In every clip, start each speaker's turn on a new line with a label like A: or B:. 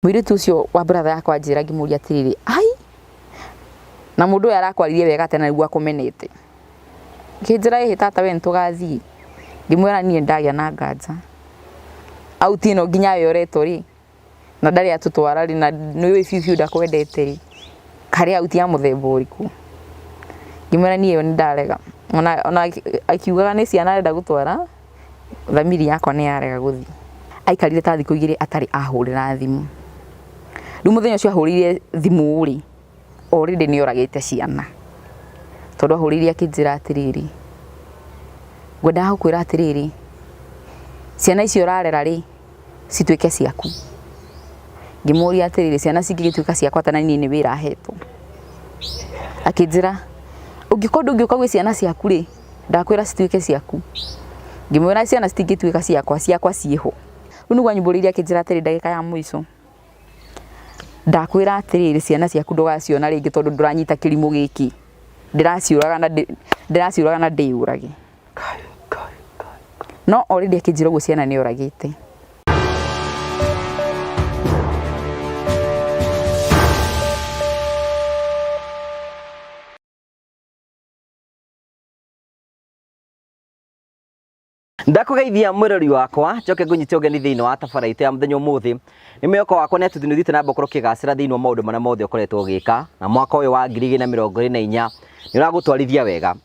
A: Mwiritu ucio wa brother yakwa njira ngimuria atiriri ai na mundu arakwaririe wega tena niguo akumenete kinjira ihi tata we ntugathii ngimwira nie ndagia na nganja au tino nginya yoreto ri na ndari atutwara ri na niwe fiu ndakwendete ri kari auti ya muthemba uriku ngimwira nie ni ndarega ona akiugaga ni ciana arenda gutwara thamiri yakwa ni yarega guthi aikarire ta thiku igiri atari ahurira thimu riu muthenya ucio ahurire thimu ri already ni oragite ciana tondu ahurire akinjira atiriri ngwenda gukwira atiriri ciana icio urarera ri cituike ciaku ngimuria atiriri ciana cingigituika ciakwa tana ni wira hetwo akinjira ungikondu ngiuka gwi ciana ciaku ri ndakwira cituike ciaku ngimwira ciana citingituika ciakwa ciho riu niguo anyumburirie akinjira atiriri ndagika ya mwico ndakwira atiriri ciana ciaku ndugaciona ringi tondu nduranyita kirimu giki ndiraciuraga na ndiurage no already akinjira guo ciana ni oragite
B: Ndakugeithia mwirori wakwa njoke ngunyite ugeni thiini wa tabaraitu ya muthenya umuthi ni mweko wakwa netu thinithi na mbokoro kigacira thiini wa maundu maria mothe ukoretwo ugika na mwaka uyu wa 2024 ni uragutwarithia wega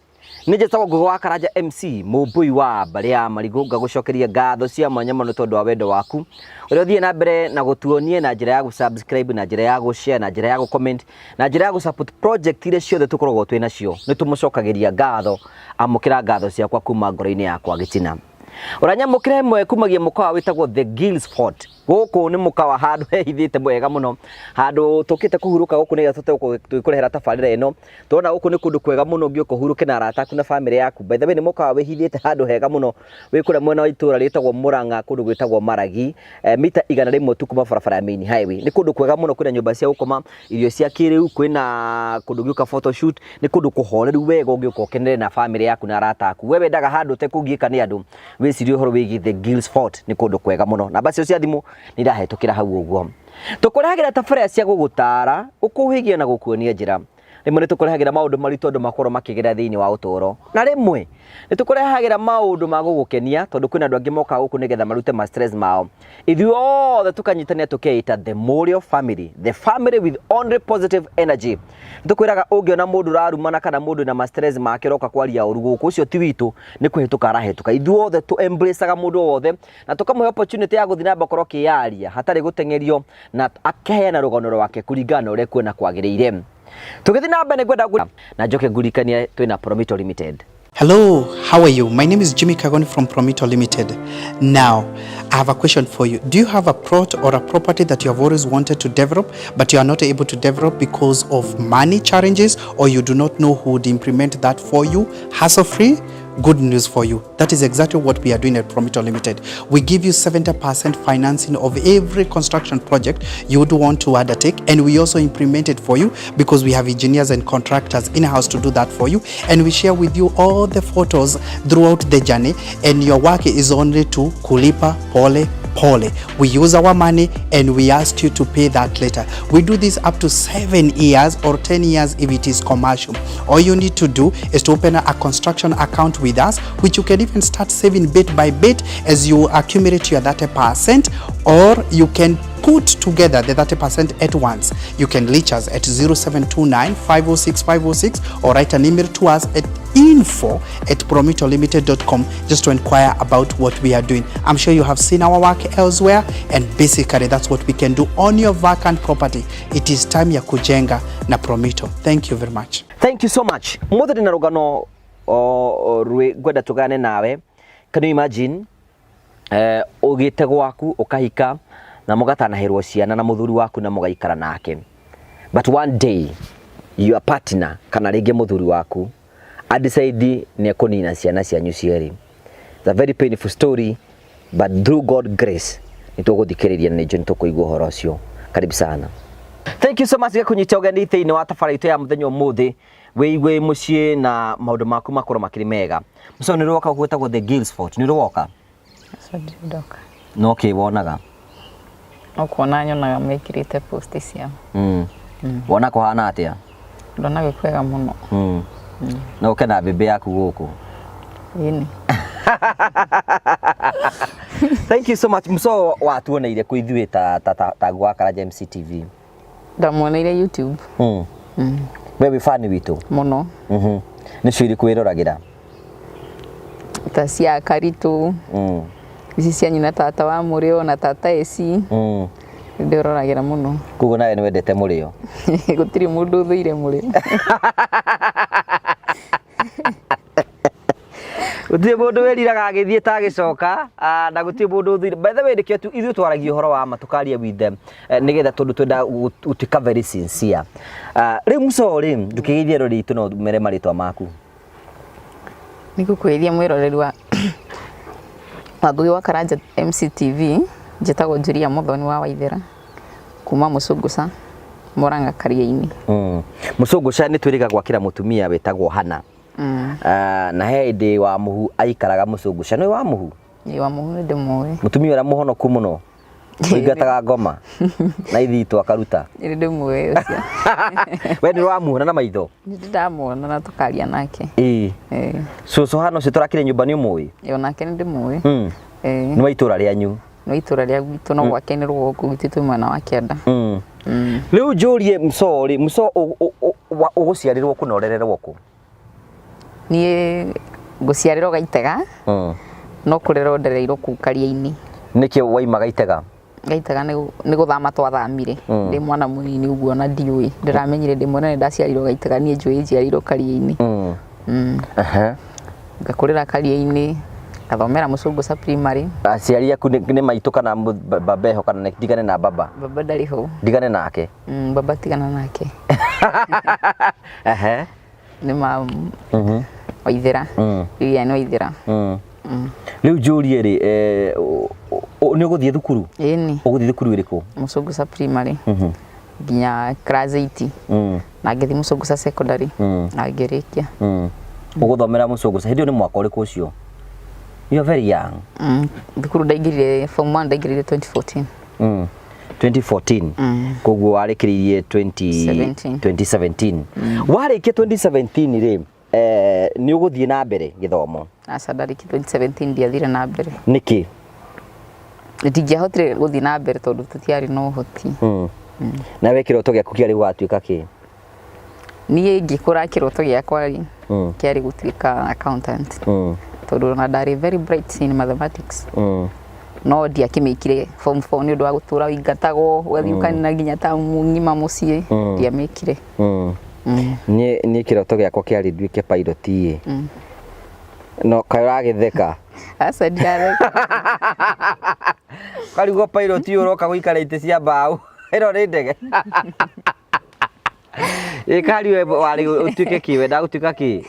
B: ni jetagwo Ngugi wa Karanja MC mumbui wa mbari ya Marigu ngagucokeria ngatho cia mwanya muno tondu wa wendo waku uria uthie na mbere na gutuonie na njira ya subscribe na njira ya share na njira ya comment na njira ya support project ile ciothe tukoragwo twina cio ni tumucokagiria ngatho amukira ngatho ciakwa kuma ngoro-ini yakwa gitina uranyamukire mwe kumagia mukawa witagwo The Gills Fort guku ni mukawa handu hehithite mwega muno handu tukite kuhuruka guku ni gatute tuikurehera tabarira ino tona guku ni kundu kwega muno ngioka huruke na arata aku na family yaku by the way ni mukawa wehithite handu hega muno wikure mwena wa itura ritagwo Muranga kundu gwitagwo Maragi mita 100 tu kuma barabara ya main highway ni kundu kwega muno kwina nyumba cia gukoma irio cia kiriu kwina kundu gioka photoshoot ni kundu kuhoreru wega ngioka kenere na family yaku na arata aku wewe ndaga handu te kungika ni andu wicirio horo wigi The Gills Fort ni kundu kwega muno na basi cia thimu ni ndahetukira hau uguo tukuragira tabarira cia gugutara ukuhigia na gukuonia njira rimwe ni tukurehagira maundu maritu andu makorwo makigera thiini wa utoro na rimwe ni tukurehagira maundu ma gugukenia tondu kwina andu angi moka guku nigetha marute ma stress mao ithu othe tukanyitania tukeita the Morio family, the family with only positive energy. Tukwiraga ungiona mundu rarumana kana mundu na ma stress make roka kwaria uru guku ucio ti witu ni kuhituka arahetuka ithu othe tu embraceaga mundu wothe na tukamuhe opportunity ya guthina mbokoro kiaria hatari gutengerio na akeheana rugono rwake kuringana uria kwena kwagiriire tugithi na mbere ngwenda na njoke ngurikania twina Promito Limited.
C: Hello, how are you? My name is Jimmy Kagoni from Promito Limited. Now, I have a question for you. Do you have a plot or a property that you have always wanted to develop, but you are not able to develop because of money challenges, or you do not know who would implement that for you, hassle-free? Good news for you. That is exactly what we are doing at Promito Limited. We give you 70% financing of every construction project you would want to undertake, and we also implement it for you because we have engineers and contractors in-house to do that for you, and we share with you all the photos throughout the journey, and your work is only to kulipa pole pole. We use our money and we ask you to pay that later. We do this up to 7 years or 10 years if it is commercial. All you need to do is to open a construction account with us, which you can even start saving bit by bit as you accumulate your 30%, or you can put together the 30% at once. You can reach us at 0729 506 506 or write an email to us at info@promitolimited.com just to inquire about what we are doing. I'm sure you have seen our work elsewhere, and basically that's what we can do on your vacant property. It is time ya kujenga na Promito. Thank you very much.
B: Thank you so much. Mothe na rugano gwenda tugane nawe. Can you imagine ugite gwaku ukahika na mugatanaherwo ciana na muthuri waku na mugaikara nake, but one day your partner kana ringi muthuri waku decide ni kunina ciana cianyu cieri. It's a very painful story, but through God grace nituguthikiriria ni njo nitukuigua horo ucio. Karibu sana. Thank you so much gakunyita ugeni thiini wa tabaraitu ya muthenya umuthi wiigwe mucii na maundu maku makoro makiri mega. Muco ni roka gwetagwo The Gills Fort ni roka
A: ndoka
B: no kiwonaga
A: no kuona nyonaga mekirite post ciao
B: wona kuhana atia
A: ndona gikwega muno
B: no kana bebe yaku guku
A: ini
B: thank you so much Muso watuoneire ku ithuĩ ta gwa Karaja MCTV
A: ndamuoneire YouTube
B: wewe fan witu
A: muno
B: nĩ cio irĩkũ wĩroragira
A: ta cia Karitu ici cia nyina tata wa Mũrĩo na tata Eci ndĩroragira muno
B: kugo nawe nĩ wendete Mũrĩo
A: gũtirĩ mũndũ ũthũire Mũrĩo
B: gũtirĩ mũndũ wĩriraga agĩthiĩ ta agĩcoka na gũtirĩ mũndũ ũthũire by the way ndĩkĩo ithuĩ twaragia ũhoro wa matukaria with them nĩgetha tondũ twenda gũtuĩka very sincere rĩu Muso rĩ ndũkĩgeithia rori itũ no mere marĩtwa maku
A: nĩgũkwĩria mwĩroreri wa Ngũgĩ wa Karaja MCTV njĩtagwo Julia Muthoni wa Waithera kuma Mũcũngũca Mũrang'a Karia-inĩ
B: Mũcũngũca nĩ twĩrĩga gwakĩra mũtumia wetagwo Hana na hĩndĩ wa mũhu aikaraga Mũcũngũca nĩ wa mũhu
A: wa mũhu nĩ ndĩmũĩ
B: mũtumia ũrĩa mũhonoku mũno ũingataga ngoma na ithito akaruta
A: nĩ ndĩmũĩ ũcio
B: we nĩ wamuona na maitho
A: nĩ ndamuona na tukaria nake
B: cũcũ Hana ũcio tũrakire nyũmba nĩ ũmũĩ
A: nake nĩ ndĩmũĩ
B: nĩ wa itũra rĩanyu
A: no itũra rĩa gwitũ no gwake nĩ rũgongo gwitũ twĩ mwena wa Kĩanda
B: rĩu njũrie Muso ũgũciarĩrwo kũ na ũrererwo kũ
A: niĩ ngũciarĩrwo Gaitega no kũrerwo ndereirwo kũu Karia-inĩ
B: nĩkĩo waima Gaitega
A: nĩ gũthama twathamire ndĩ mwana mũnini ũguo na ndiũĩ ndĩramenyire ndĩ mwana nĩ ndaciarirwo Gaitega niĩ njũĩ njiarirwo Karia-inĩ ngakũrĩra Karia-inĩ ngathomera Mũcũngũca primary
B: aciari aku nĩ maitũ kana babeho kana ndigane na baba
A: ndarĩ ho
B: ndigane nake
A: baba tigana nake nĩ ma Waithera Lilian Waithera
B: rĩu njũrie rĩ nĩ ũgũthiĩ thukuru
A: ĩni
B: ũgũthiĩ thukuru ĩrĩkũ
A: Mũcũngũca primary nginya class 8 na ngĩthiĩ Mũcũngũca secondary na ngĩrĩkia
B: ũgũthomera Mũcũngũca hĩndĩ ĩyo nĩ mwaka ũrĩkũ ũcio you are very young
A: thukuru ndaingĩrire form 1 ndaingĩrire 2014
B: 2014 koguo warĩkĩrĩirie 2017 warĩkia 2017 rĩ nĩ ũgũthiĩ na mbere gĩthomo
A: aca ndarĩkia 2017 ndiathire na mbere
B: nĩkĩ
A: ndingĩahotire gũthiĩ na mbere tondũ tũtiarĩ na ũhoti
B: nawe kĩroto gĩaku kĩarĩ gũgatuĩka kĩ
A: niĩ ngĩkũra kĩroto gĩakwa kĩarĩ gũtuĩka accountant tondũ na ndarĩ very bright in mathematics no ndiakĩmĩkire form 4 nĩ ũndũ wa gũtũra ũingatagwo ũgathiĩ ũkanina nginya ta ng'ima mũciĩ ndiamĩkire
B: niĩ kĩroto gĩakwa kĩarĩ nduĩke pilot no kaĩ ũragĩtheka
A: aca ndiareka
B: karigwo pilot ũroka gũikara itĩ cia mbaũ ĩno nĩ ndege kari warĩ ũtuĩke kĩ wenda gũtuĩka kĩ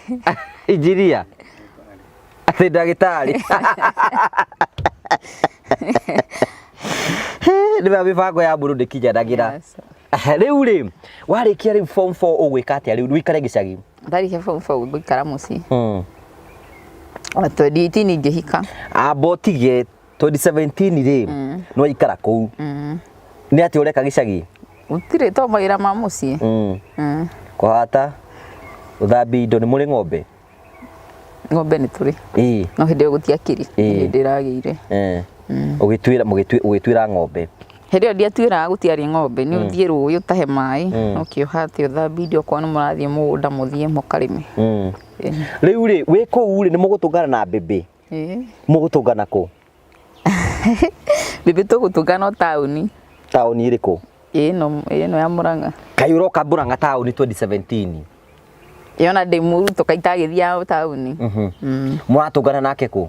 B: injinia atĩ ndagĩtarĩ nĩwe mĩbango ya mũndũ ndĩkinyanagĩra rĩu rĩ warĩkia rĩu form 4 ũgwĩka atĩa rĩu wĩikare gĩcagi
A: ndarĩkia form 4 gũikara mũciĩ 2018 ngĩhika
B: botige 2017 rĩ nĩ waikara kũu nĩ atĩ ũreka gĩcagi
A: gũtirĩ to mawĩra ma mũciĩ
B: kũhata gũthambia indo nĩ mũrĩ ng'ombe
A: ng'ombe nĩ tũrĩ no hĩndĩ ĩyo gũtiakĩrĩ hĩndĩ ĩragĩire ũgĩtuĩra ng'ombe hĩndĩ ĩyo ndiatuĩraga gũtiarĩ ng'ombe nĩ ũthiĩ rũĩ ũtahe maĩ ũkĩoha atĩ ũthambia indo okorwo nĩ mũrathiĩ mũgũnda mũthiĩ mũkarĩme
B: rĩu rĩ wĩ kũu rĩ nĩ mũgũtũngana na mbembe mũgũtũngana kũ
A: mbembe tũgũtũngana o taũni
B: ĩrĩkũ
A: ĩno ya Mũrang'a
B: kaĩ ũroka Mũrang'a taũni 2017
A: yona ndĩ mũru tũkaita gĩthiaga taũni
B: mũratũngana nake kũ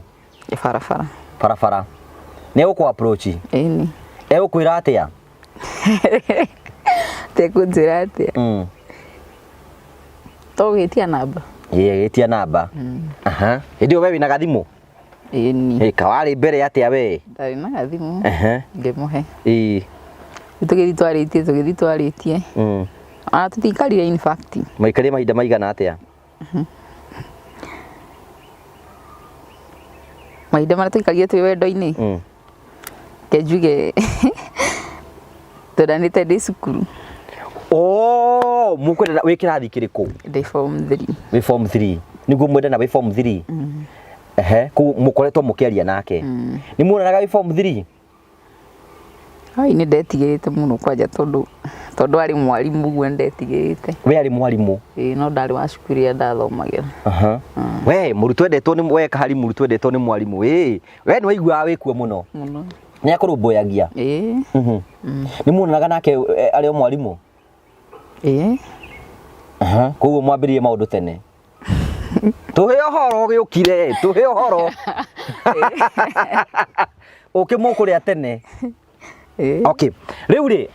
B: barabara nĩ ũkũ approach
A: ĩni
B: egũkwĩra atĩa
A: tekũnjĩra atĩa tũgĩtia namba
B: gĩtia namba hĩndĩ ĩyo we wĩna gathimũ
A: ĩni
B: kawarĩ mbere atĩa we
A: ndarĩ na gathimũ ngĩmũhe tũgĩthiĩ twarĩtie ona tũtikarire in fact
B: maikarire mahinda maigana atĩa
A: mahinda marĩa tũikarire twĩ wendo-inĩ kenjuge Twendanĩte ndĩ cukuru.
B: Oh, mũkwenda wĩ kĩrathi kĩrĩkũ?
A: Ndĩ form 3.
B: Wĩ form 3. Nĩguo mwendana wĩ form 3? Kũu mũkoretwo mũkĩaria nake. Nĩ muonanaga wĩ form 3?
A: Ai nĩ ndetigĩrĩte mũno kwanja tondũ arĩ mwarimũ guo ndetigĩrĩte.
B: We arĩ mwarimũ?
A: No ndarĩ wa cukuru ya ndathomagĩra.
B: We mũrutwo endetwo nĩ we kahari mũrutwo endetwo nĩ mwarimũ. We nĩ waiguaga wĩ kuo mũno?
A: Mũno.
B: Nĩ akũrũmbũyagia? Nĩ muonanaga nake arĩ o mwarimũ? Koguo mwambĩrĩrie maũndũ tene? Tũhe ũhoro gĩũkire, tũhe ũhoro. Ũkĩmũkũrĩa tene? Okay. Rĩu rĩ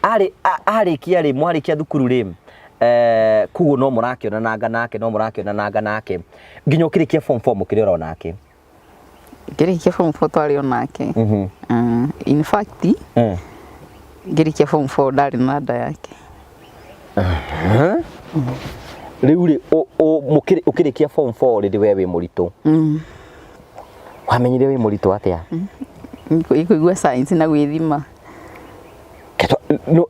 B: arĩkia rĩ mwarĩkia thukuru rĩ koguo no mũrakĩonanaga nake nginya ũkĩrĩkia form 4 mũkĩrĩ oro nake?
A: Ngĩrĩkia form 4 twarĩ o nake. In fact ngĩrĩkia form 4 ndarĩ na nda yake. Rĩu rĩ ũkĩrĩkia form 4 rĩ we wĩ mũritũ? Wamenyire wĩ mũritũ atĩa? Kũigua science na gwĩthima.
B: No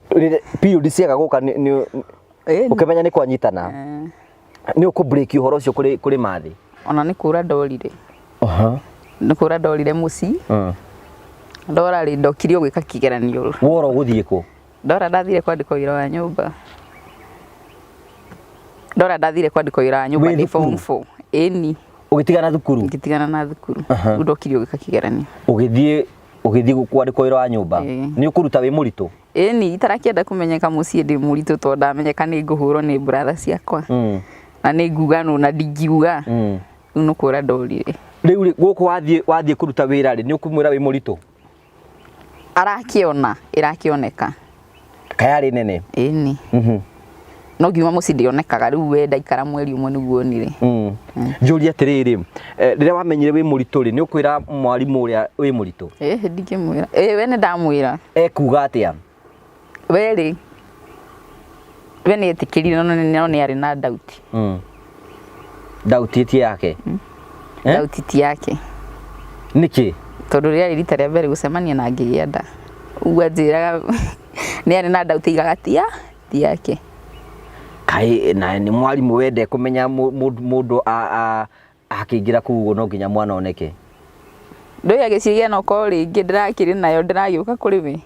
B: period ciaga gũka nĩ ũkĩmenya nĩ kwanyitana? Nĩ ũkũ-break ũhoro ũcio kũrĩ mathi? Ona
A: nĩ kũra ndorire. Nĩ kũra ndorire mũciĩ. Ndora rĩ ndokire gwĩka kĩgeranio.
B: Wora gũthiĩ kũ?
A: Ndora ndathire kwandĩkwo wĩra wa nyũmba. Ndora ndathire kwandĩkwo wĩra wa nyũmba ndĩ form 4. Ĩni. Ũgĩtigana thukuru? Ngĩtigana na thukuru. Ndokire gwĩka kĩgeranio. Ũgĩthiĩ kwandĩkwo wĩra wa nyũmba? Nĩ ũkũruta wĩ mũritũ? Ĩni itarakĩenda kũmenyeka mũciĩ ndĩ mũritũ tondũ ndamenyeka nĩ ngũhũrwo nĩ brother ciakwa. Na nĩ nguga no na ndingiuga. Rĩu nĩ kũra ndorire. Rĩu rĩ gũkũ wathiĩ kũruta wĩra rĩ nĩ ũkũmwĩra wĩ mũritũ? Arakĩona, ĩrakĩoneka. Kayarĩ nene? Ĩni. No ngiuma mũciĩ ndĩonekaga rĩu we ndaikara mweri ũmwe nĩguo onire. Njũria atĩrĩrĩ, rĩrĩa wamenyire wĩ mũritũ rĩ nĩ ũkwĩra mwarimũ ũrĩa wĩ mũritũ? Ndingĩmwĩra. We nĩ ndamwĩra. Ekuga atĩa? We rĩ we nĩ etĩkĩrire no nĩ arĩ na doubt. Doubt ti yake? Doubt ti yake. Nĩkĩ? Tondũ rĩarĩ rita rĩa mbere gũcemania na ngĩgĩa nda. Ũguo anjĩraga nĩ arĩ na doubt igaga ti yake. Kai na nĩ mwarimũ wende kũmenya mũndũ akĩingĩra kũu no nginya mwana oneke? Ndoya gĩciria no ko rĩngĩ ndĩrakĩrĩ nayo ndĩragĩũka kũrĩ we.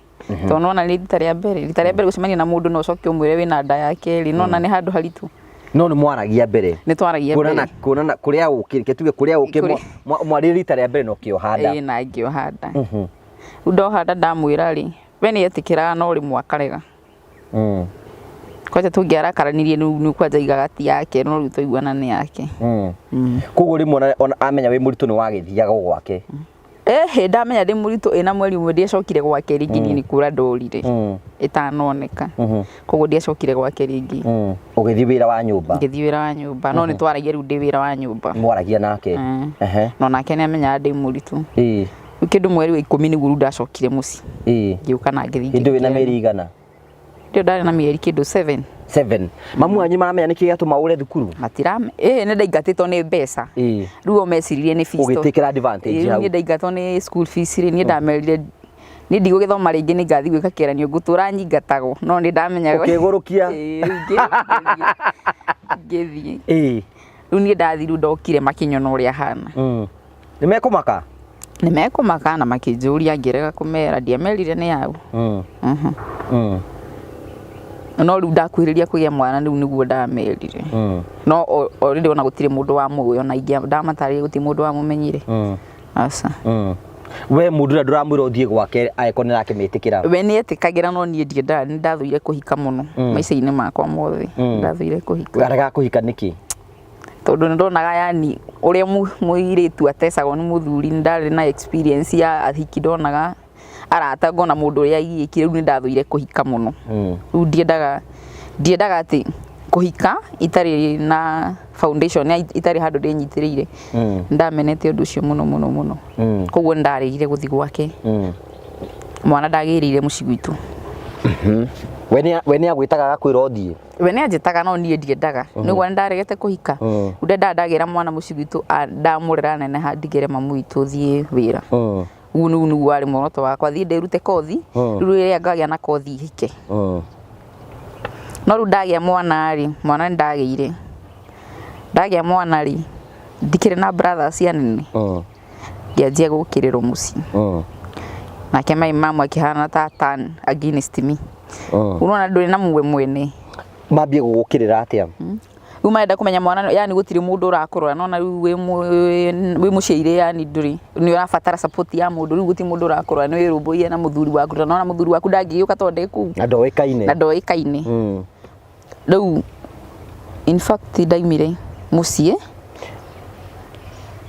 A: Tondũ ona nĩ rita rĩa mbere gũcemania na mũndũ no ũcoke ũmwĩre wĩna nda yake rĩ no na nĩ handũ haritũ. No nĩ mwaragia mbere? Nĩ twaragia mbere. Kuonana kũrĩa ũkĩrĩke tuge kũrĩa ũkĩ mwarĩ rita rĩa mbere no kĩoha nda? Na ngĩoha nda. Ndoha nda ndamwĩra rĩ we nĩ etĩkĩraga no rĩmwe akarega. Kwaja tũngĩarakaranirie nĩ kwanja igaga ti yake no rĩu tũiguana nĩ yake. Koguo rĩmwe amenya wĩ mũritũ nĩ wagĩthiaga gwake? Ndamenya ndĩ mũritũ ĩna mweri ũmwe ndiacokire gwake rĩngĩ niĩ nĩ kũra ndorire ĩtanoneka. Koguo ndiacokire gwake rĩngĩ. Ũgĩthiĩ wĩra wa nyũmba? Ngĩthiĩ wĩra wa nyũmba no nĩ twaragia rĩu ndĩ wĩra wa nyũmba. Mwaragia nake? No nake nĩ amenyaga ndĩ mũritũ. Rĩu kĩndũ mweri wa 10 nĩguo rĩu ndacokire mũciĩ. Ngĩũka na ngĩthiĩ. Hĩndĩ wĩna mĩeri igana? Ndio ndarĩ na mĩeri kĩndũ 7. Mamu wanyu maramenya nĩkĩ gĩatũma ũre thukuru? Matirame. Nĩ ndaingatĩtwo nĩ mbeca. Rĩu o meciririe nĩ fees. Ũgĩtĩkĩra advantage hau? Nĩ ndaingatwo nĩ school fees rĩ niĩ ndamerire nĩ ndigũgĩthoma rĩngĩ nĩ ngathiĩ gwĩka kĩgeranio ngũtũra nyingatagwo no nĩ ndamenyaga. Ũkĩgũrũkia? Ngĩthiĩ. Rĩu niĩ ndathiĩ rĩu ndokire makĩnyona ũrĩa hana. Nĩ mekũmaka? Nĩ mekũmaka na makĩnjũria ngĩrega kũmera ndiamerire nĩ yau. No rĩu ndakuhĩrĩria kũgĩa mwana rĩu nĩguo ndamerire. No already ona gũtirĩ mũndũ wa mũĩ ona ndamatarĩria gũtirĩ mũndũ wa mũmenyire. Aca. We mũndũ ũrĩa ndũramwĩra ũthiĩ gwake angĩkorwo nĩ arakĩmĩtĩkĩra? We nĩ etĩkagĩra no niĩ ndiendaga nĩ ndathũire kũhika mũno maica-inĩ makwa mothe. Ndathũire kũhika. Warega kũhika nĩkĩ? Tondũ nĩ ndonaga yani ũrĩa mũirĩtu atecagwo nĩ mũthuri nĩ ndarĩ na experience ya ahiki ndonaga aratagwo na mũndũ ũrĩa aigĩkire rĩu nĩ ndathũire kũhika mũno. Rĩu ndiendaga atĩ kũhika itarĩ na foundation itarĩ handũ ndĩnyitĩrĩire. Ndamenete ũndũ ũcio mũno. Koguo ndarĩgire gũthiĩ gwake. Mwana ndagĩrĩire mũciĩ gwitũ. We nĩ agwĩtaga gakwĩra ũthiĩ? We nĩ anjĩtaga no niĩ ndiendaga nĩguo ndaregete kũhika. Ndendaga ndagĩra mwana mũciĩ gwitũ ndamũrera nene ndigĩre mamu witũ thiĩ wĩra. unu wale muoroto wakwa thi ndirute kothi riu ria ngagia na kothi hike no riu ndagia mwana ri mwana ndageire ndagia mwana ri ndikire na brothers anene ngianjia gukirirwo muci nake mai mama akihana ta tan against me unaona nduri na muwe mwene
B: mambie gugukirira atia
A: umaenda kumenya mwana yani gutiri mundu urakorora nona riu wi muciire yani nduri ni urabatara support ya mundu riu guti mundu urakorora ni wirumbuie na muthuri waku nona muthuri waku ndangiuka tonde ku
B: na ndoikaine
A: riu in fact ndaimire mucie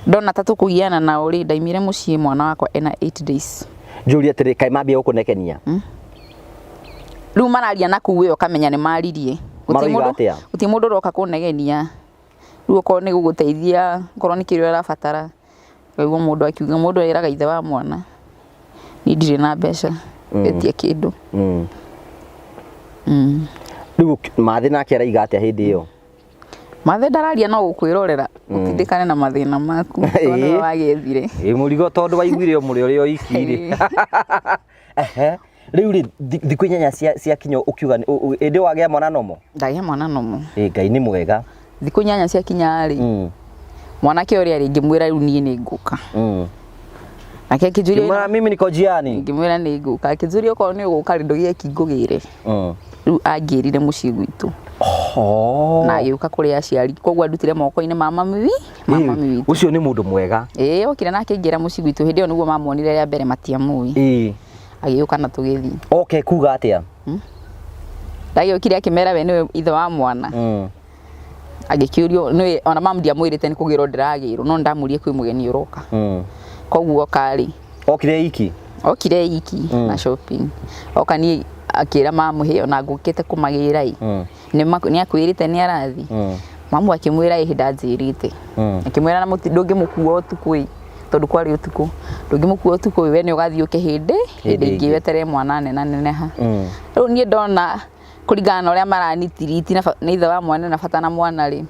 A: ndona tatu kugiana na uri ndaimire mucie mwana wakwa ena 8 days
B: Julia tere kai mambia gukunekenia
A: riu mararia naku we ukamenya ni maririe guti mundu roka kunegenia riu ko ni guguteithia korwo ni kirio arabatara kaigua mundu akiuga mundu eraga ithe wa mwana ni ndire na mbeca etia kindu
B: riu mathe nake araiga atia hindi iyo
A: mathe ndararia no gukwirorera utindikane na mathina maku tondu wagethire
B: murigo tondu waiguire muri uri o ikiri riu ri thiku inyanya cia kinyo ukiuga indi wagia mwana nomo
A: ndagia mwana nomo
B: Ngai ni mwega
A: thiku inyanya cia kinya ri mwanake uri ari ngimwira riu nie ni nguka nake kijuria
B: mimi niko jiani
A: ngimwira ni nguka kijuria ko ni guka ndogie kingugire riu angirire muci gwitu na yuka kuri aciari kogwa ndutire moko-ini mama miwi
B: ucio ni mundu mwega
A: okire nake ngira muci gwitu hindi yo niguo mamonire ria mbere matiamui agiyuka na tugithi
B: okay kuga atia
A: ndagiyukire akimera we niwe ithe wa mwana agikiurio niwe ona mamu ndiamwirite ni kugirwo ndiragirwo no ndamurie kwi mugeni uroka kogwo kari okire iki na shopping okani akira mamu hiyo na ngukite kumagira ni akwirite ni arathi mamu akimwira ihinda njirite akimwira na ndungi mukuo utuku tondu kwari utuku ndungi mukuo utuku we ni ugathiuke hindi ingi wetere mwana neneha riu nie ndona kuringana na uria maranitiriti na ithe wa mwana na bata na mwana ri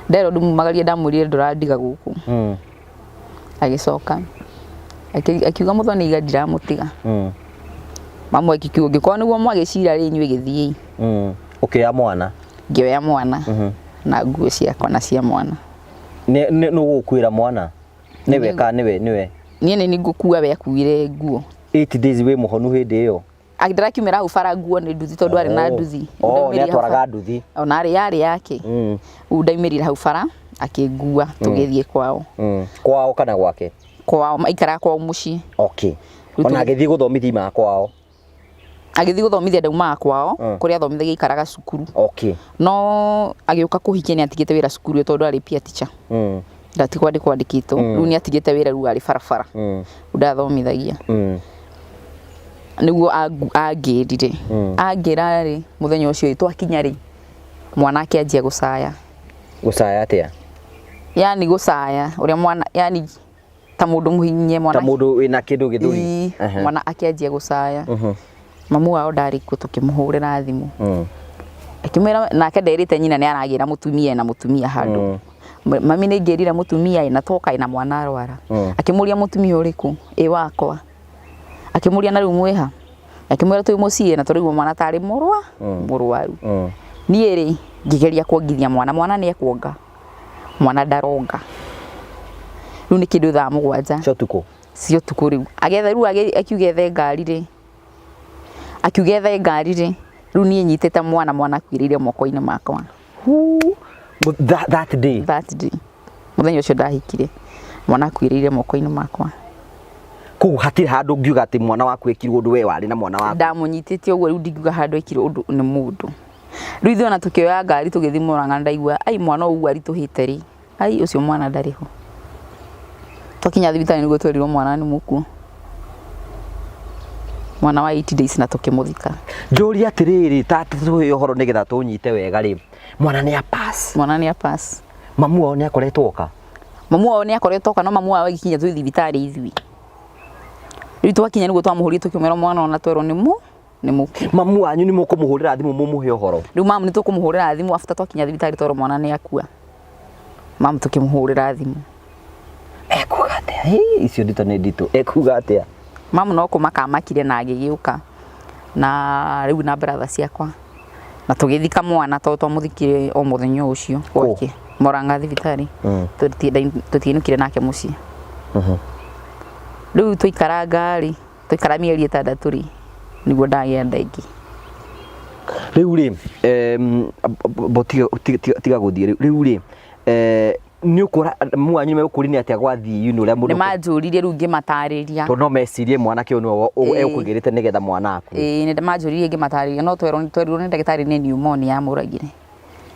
A: ndero ndumagarie ndamurire ndurandiga guku agicoka akiuga muthoni iga ndiramutiga mamu akikiuga ngikwa niguo mwagicira ri inywe githii
B: ukioya mwana
A: ngioya mwana na nguo ciakwa na cia mwana
B: ni gukwira mwana niwe ka niwe
A: nie ni ngukua we akuire nguo
B: 8 days we muhonu hindi iyo
A: ndirakiumira hau bara nguo ni nduthi tondu ari na nduthi
B: ni atwaraga nduthi
A: ona ari yari yake ndaimirira hau bara akingua tugithie
B: kwao kana gwake
A: kwao maikara kwao muci
B: okay ona agithii guthomithia ma kwao
A: agithii guthomithia ndauma kwao kuria athomithagia ikaraga cukuru
B: okay
A: no agiuka kuhikia ni atigite wira cukuru tondu ari pia teacher ndati kwandikitwo riu ni atigite wira riu ari barabara ndathomithagia niguo angirire angira ri muthenya ucio twakinya ri mwanake anjia gucaya
B: atia
A: yani gucaya uria mwana yani ta mundu muhinye mwana
B: ta mundu wina kindu githui
A: mwana akianjia gucaya mamu wao ndari ku tukimuhurira thimu akimera nake nderite nyina ni aragira mutumia handu mami ni ngirira mutumia ina toka ina mwana arwara akimuria mutumia uriku wakwa akimuria na riu mweha akimwira twi mucie na turigo mwana tari murwaru nie ri ngigeria kuongithia mwana ni ekuonga mwana ndaronga riu ni kindu thaa 7 cio tuku riu agetha riu akiugethe ngari ri riu nie nyitete mwana kwirire moko-ini makwa
B: that day
A: muthenya ucio ndahikire mwana kwirire moko-ini makwa
B: ku hatiri handu ngiuga ati mwana waku ekirwo undu we wari na mwana waku
A: ndamunyitite ogwo riu ndingiuga handu ekirwo undu ni mundu riu ithuĩ ona tukioya ngari tugithi Murang'a ndaigua ai mwana ũũ arituhite ri ai ucio mwana ndariho twakinya thibitari niguo twerirwo mwana ni mukuo mwana wa 8 days na tukimuthika
B: njuri atiriri tatu yohoro nigetha tunyite wega ri mwana ni a pass mamu wao ni akoretwo oka no mamu wao agikinya twi thibitari ithui riu twakinya niguo twamuhurie tukiumera mwana ona twerwo ni muku mamu wanyu ni mukumuhurira thimu mumuhe uhoro
A: riu mamu ni tukumuhurira thimu after twakinya thibitari twerwo mwana ni akua mamu tukimuhurira thimu
B: ekuga atia icio ndito nĩ ndito ekuga atia
A: mamu no kumakamakire na agigiuka na riu na brother ciakwa na tugithika mwana to twamuthikire o muthenya ucio gwake Moranga thibitari tutiinukire nake mucii riu tuikara ngari tuikara mieri 6 niguo ndagia ndaingi
B: riu ri tiga guthie riu ri ni ukura mwanyu me ukuri ni atia gwathi yuni uria mundu
A: ni manjuririe riu ngimatariria
B: to no mecirie mwana kä onu ekugirite nigetha mwana aku
A: ni manjuririe ngimatariria no twerwo ni ndagitari ni pneumonia amuragire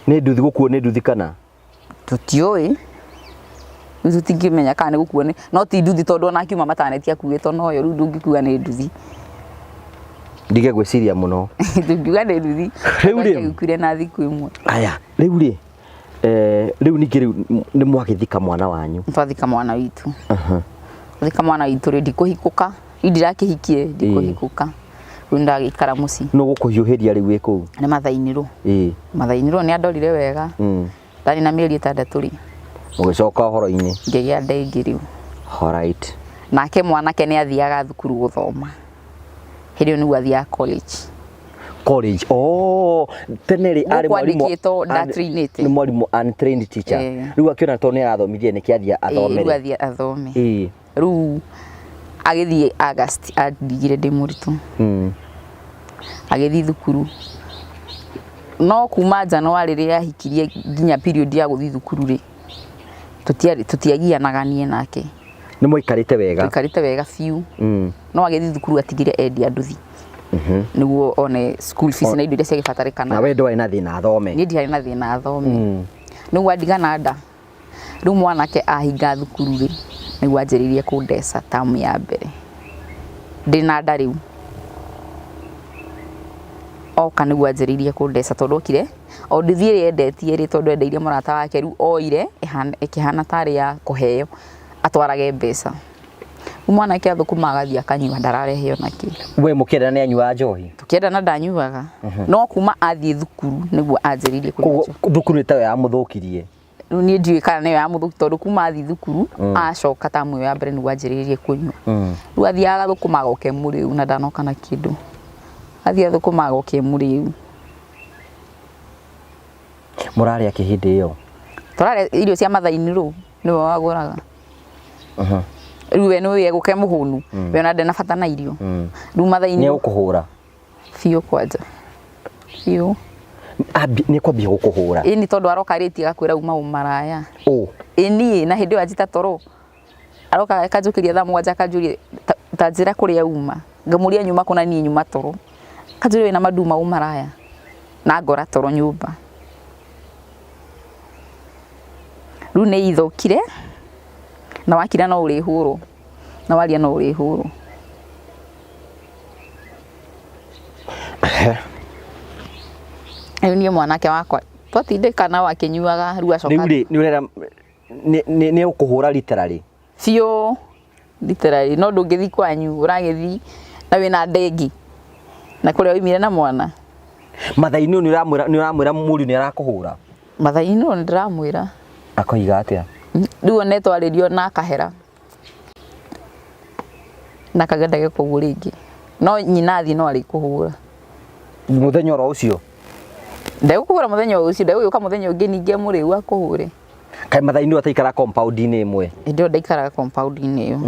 B: ni nduthi gukuo ni nduthi kana
A: tutioi tutingimenya kana ni gukuo no ti nduthi tondu ona kiuma mataneti akuitwo no yo riu ndungikuga ni nduthi
B: ndige gwiciria muno
A: ndungiuga ni nduthi
B: riu ri
A: ngikure na thiku imwe
B: aya riu ri riu ningi riu ni mwagithika mwana wanyu
A: twathika mwana witu thika mwana witu ri ndikuhikuka indirakihikie ndikuhikuka riu ndagikara mucii
B: no gukuhiuhiria riu iku
A: ni mathainiro mathainiro ni andorire wega ndari na mieri 6 ri
B: mugicoka horo-ini
A: ngigia ndaingi riu
B: alright
A: nake mwanake ni athiaga thukuru guthoma hirio ni athiaga college
B: teneri ari mwalimu
A: ni
B: mwalimu untrained teacher riu akiona to ni arathomithie ni kiathia athomere
A: riu athia athome riu agithie August adigire ndi muritu agithie thukuru no kuma January ri yahikirie nginya period ya guthie thukuru ri tutiagianaganie nake
B: ni muikarite wega
A: fiu no agithie thukuru atigire endia nduthi niguo one school fees na indo iria ciagibatarikana
B: na wendo ina thina athome
A: ni ndiari na thina athome niguo adigana nda riu mwanake ahinga thukuru ri niguo anjiririe kundesa tamu ya mbere ndina nda riu oka niguo anjiririe kundesa tondu okire o nduthi ri endetie ri tondu endeirie murata wake riu oire ikihana tari ya kuheo atwarage mbeca mwanake athukuma agathia kanyua ndarareheo naki
B: we mukienda ni anyua njohi
A: tukienda na ndanyuaga no kuma athie thukuru niguo anjiririe
B: kunyua thukuru itawe ya muthukirie
A: ni ndiwe kana ni ya muthuki tondu kuma athie thukuru acoka tamu ya mbere niguo anjiririe kunyua riu athiaga thukuma goke muri na ndanoka na kindu athia thukuma goke muri
B: murari akihindi iyo
A: turare irio cia mathaini ru niwe waguraga riu we niwe guke muhunu we na ndena bata na irio riu mathaini
B: ni ukuhura
A: fiu kwanja fiu
B: ni kwambia gukuhura
A: ni tondu aroka riti gakwira uma umaraya ni na hindi ajita toro aroka akajukiria tha mwanja akajurie tajira kuria uma ngamuria nyuma kuna ni nyuma toro kajurie na maduma umaraya na ngora toro nyumba riu ni ithokire na wakira no uri huru na waria no uri huru ni mwanake wakwa twatindikana wakinyuaga riu acoka
B: riu ni urera ni ukuhura literally
A: fio literally no ndungithi kwanyu uragithi na wina ndengi na kuria uimire na mwana
B: mathaini ni uramwira muri ni arakuhura
A: mathaini ni ndiramwira
B: akoiga atia
A: riu ne twaririo na kahera na kagenda kuhura ringi no nyinathi no ari kuhura
B: muthenya ro ucio
A: ndekuhura muthenya ucio ndekuka muthenya ungi ninge muri u akuhure
B: kai mathaini ataikara compound ini imwe
A: ndio ndaikara compound ini iyo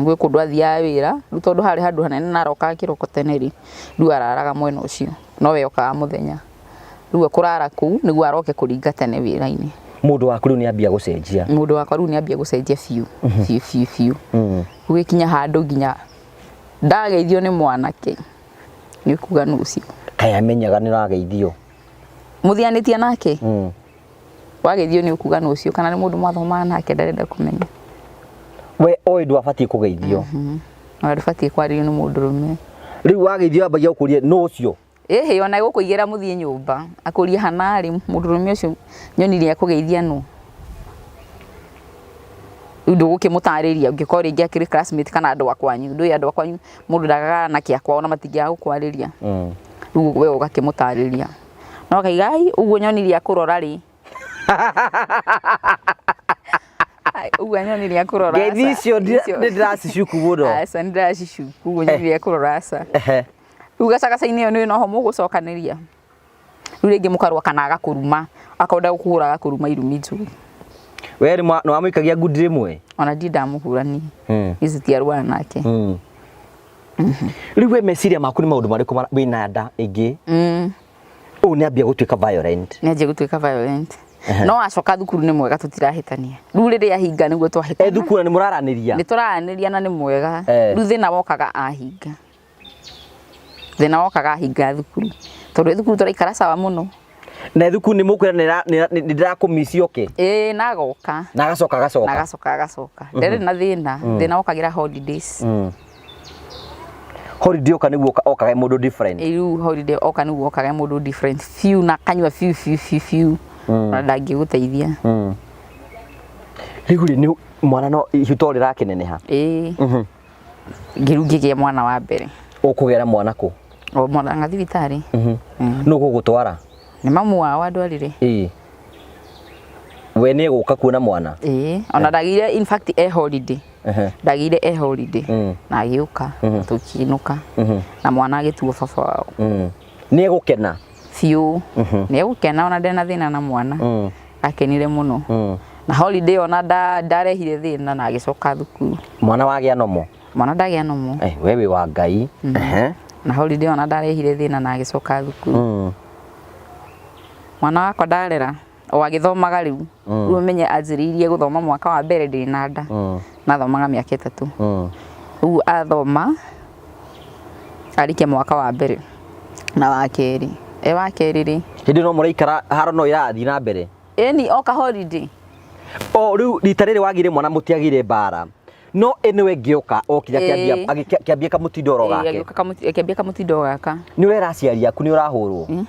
A: gwe kundu athia wira riu tondu hari handu hanene na roka kiroko teneri riu araraga mwena ucio no we okaga muthenya riu kurara ku niguo aroke kuringa tene wira-ini
B: mundu waku riu ni ambia gucenjia
A: mundu wakwa riu ni ambia gucenjia fiu ugikinya handu nginya ndageithio ni mwanake ni kuga nucio
B: kai amenyaga ni rageithio
A: muthianitie nake wageithio ni kuga nucio kana ni mundu mwathoma nake ndarenda kumenya
B: we oi ndu abatie kugeithio
A: na abatie kwaririo ni mundu rume
B: riu wageithio ambagia ukurie nucio
A: ona gukuigira muthie nyumba akuria hanari mundu rume ucio nyonirie akugeithia nu ndu gukimutariria ungikora ringi akiri classmate kana andu akwanyu ndu andu akwanyu mundu ndagaga na kiakwa ona matingia gukwariria riu we ugakimutariria no kaigai uguo nyonirie akurora ri Uga nyoni ni akurora.
B: Ngeithi icio ndiracicuku muno.
A: Asa ndiracicuku uga nyoni ni akurora asa. Uga cagacaini yo ni no ho mugucokaniria. Rĩngĩ mũkarwa kana agakuruma akaunda gũkũra agakuruma irumi njũru.
B: We no amũikagia ngundi rimwe?
A: Ona ndamũhurani. Ici tiarwana nake.
B: Rĩu we meciria maku nĩ maũndũ marĩkũ wĩna nda ĩngĩ? Ũũ nĩ ambia gũtuĩka violent.
A: Nĩ ambia gũtuĩka violent. No acoka thukuru nĩ mwega tũtirahĩtania. Rĩu rĩrĩa ahinga nĩguo twahĩtana.
B: Thukuru nĩ mũraranĩria?
A: Nĩ tũraranĩria na nĩ mwega. Rĩu thĩna wokaga ahinga. Thĩna wokaga ahinga thukuru. Tondũ thukuru tũraikara sawa mũno.
B: Na thukuru nĩ mũkwĩra nĩ ndĩrakũmici oke?
A: Na agoka.
B: Na agacoka.
A: Na agacoka. Ndarĩ na thĩna wokagĩra holidays.
B: Holiday oka nĩguo okaga mũndũ different.
A: Rĩu holiday oka nĩguo okaga mũndũ different. Few na kanyua few. Na ndangĩgũteithia.
B: Rĩu nĩ mwana no ihito rĩrakeneneha.
A: Ngĩrungĩgia mwana wa mbere.
B: Ũkũgera mwana kũ?
A: O mwana nga thibitarĩ.
B: No gũgũtwara?
A: Nĩ mamu wao andwarire.
B: We nĩ gũka kuona mwana?
A: Ona ndagire in fact holiday. Ndagire holiday. Na agĩũka tũkiinũka. Na mwana agĩtuo baba wao.
B: Nĩ gũkena?
A: Fiũ. Nĩ gũkena ona ndena thĩna na mwana. Akenire mũno. Na holiday ona ndarehire thĩna na agĩcoka thukuru.
B: Mwana wagĩa nomo? Mwana
A: ndagĩa nomo.
B: We wĩ wa Ngai.
A: Na holiday ona ndarehire thĩna na agĩcoka thukuru. Mwana wakwa ndarera o agĩthomaga rĩu. Rĩu menye anjĩrĩirie gũthoma mwaka wa mbere ndĩ na nda. Nathomaga mĩaka 3. Rĩu athoma arĩkia mwaka wa mbere na wa kerĩ. Wa kerĩ rĩ.
B: Hĩndĩ no mũraikara haro no irathiĩ na mbere?
A: Ĩni oka holiday.
B: Rĩu rita rĩrĩ wagire mwana mũtiagire mbara. No ĩnĩwe ngĩoka okira kĩambia kamũtindoro gake.
A: Kĩambia kamũtindoro gaka.
B: Nĩ ũrera aciari aku nĩ ũrahũrwo?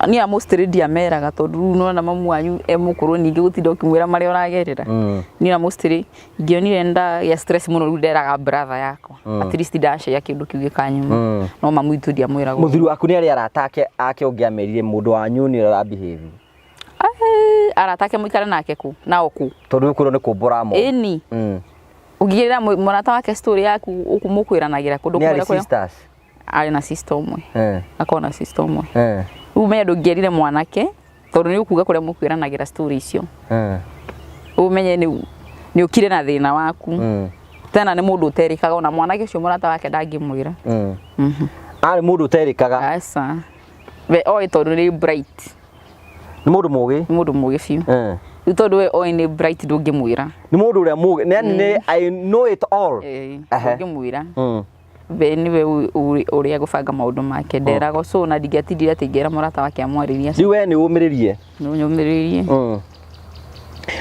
A: Ni amũstĩrĩ ndiameraga tondũ no na mamu wanyu mũkũrũ ningĩ gũtinda ũkĩmwĩra marĩa ũragerera. Ni amũstĩrĩ ngĩonire nda ya stress mũno rĩu nderaga brother yakwa. At least ndashare kĩndũ kĩu gĩkanyuma. No mamu itu ndiamwĩraga. Mũthuri
B: waku nĩ arĩ arata ake ũngĩamerire mũndũ wanyu nĩ arabehave?
A: Arata ake mũikare nake kũ? Nao kũ?
B: Tondũ ũkũrwo nĩ kũmbũra mo.
A: Ĩni. Ũngĩra mũrata wake story yaku ũkũmũkwĩranagĩra kũndũ kũrĩa.
B: Nĩ sisters?
A: Arĩ na sister ũmwe. Akona sister ũmwe. Umenye ndũngĩerire mwanake tondũ nĩ ũkuga kũrĩa mũkwĩranagĩra story icio. Umenye nĩ ũkire na thĩna waku. Tena nĩ mũndũ ũterĩkaga ona mwanake ũcio mũrata wake ndangĩmwĩra.
B: Arĩ mũndũ ũterĩkaga?
A: Aca. We oĩ tondũ nĩ bright.
B: Nĩ mũndũ mũgĩ?
A: Nĩ mũndũ mũgĩ biũ. Rĩu tondũ we oĩ nĩ bright ndũngĩmwĩra.
B: Nĩ mũndũ ũrĩa mũgĩ. Nĩ I know it all.
A: Ndũngĩmwĩra. Be niwe ũrĩa gũbanga maũndũ make nderago so na ndingĩatindire atĩ ngera mũrata wake amwarĩria.
B: Rĩu we nĩ ũmĩrĩrie?
A: Nĩ nyũmĩrĩrie.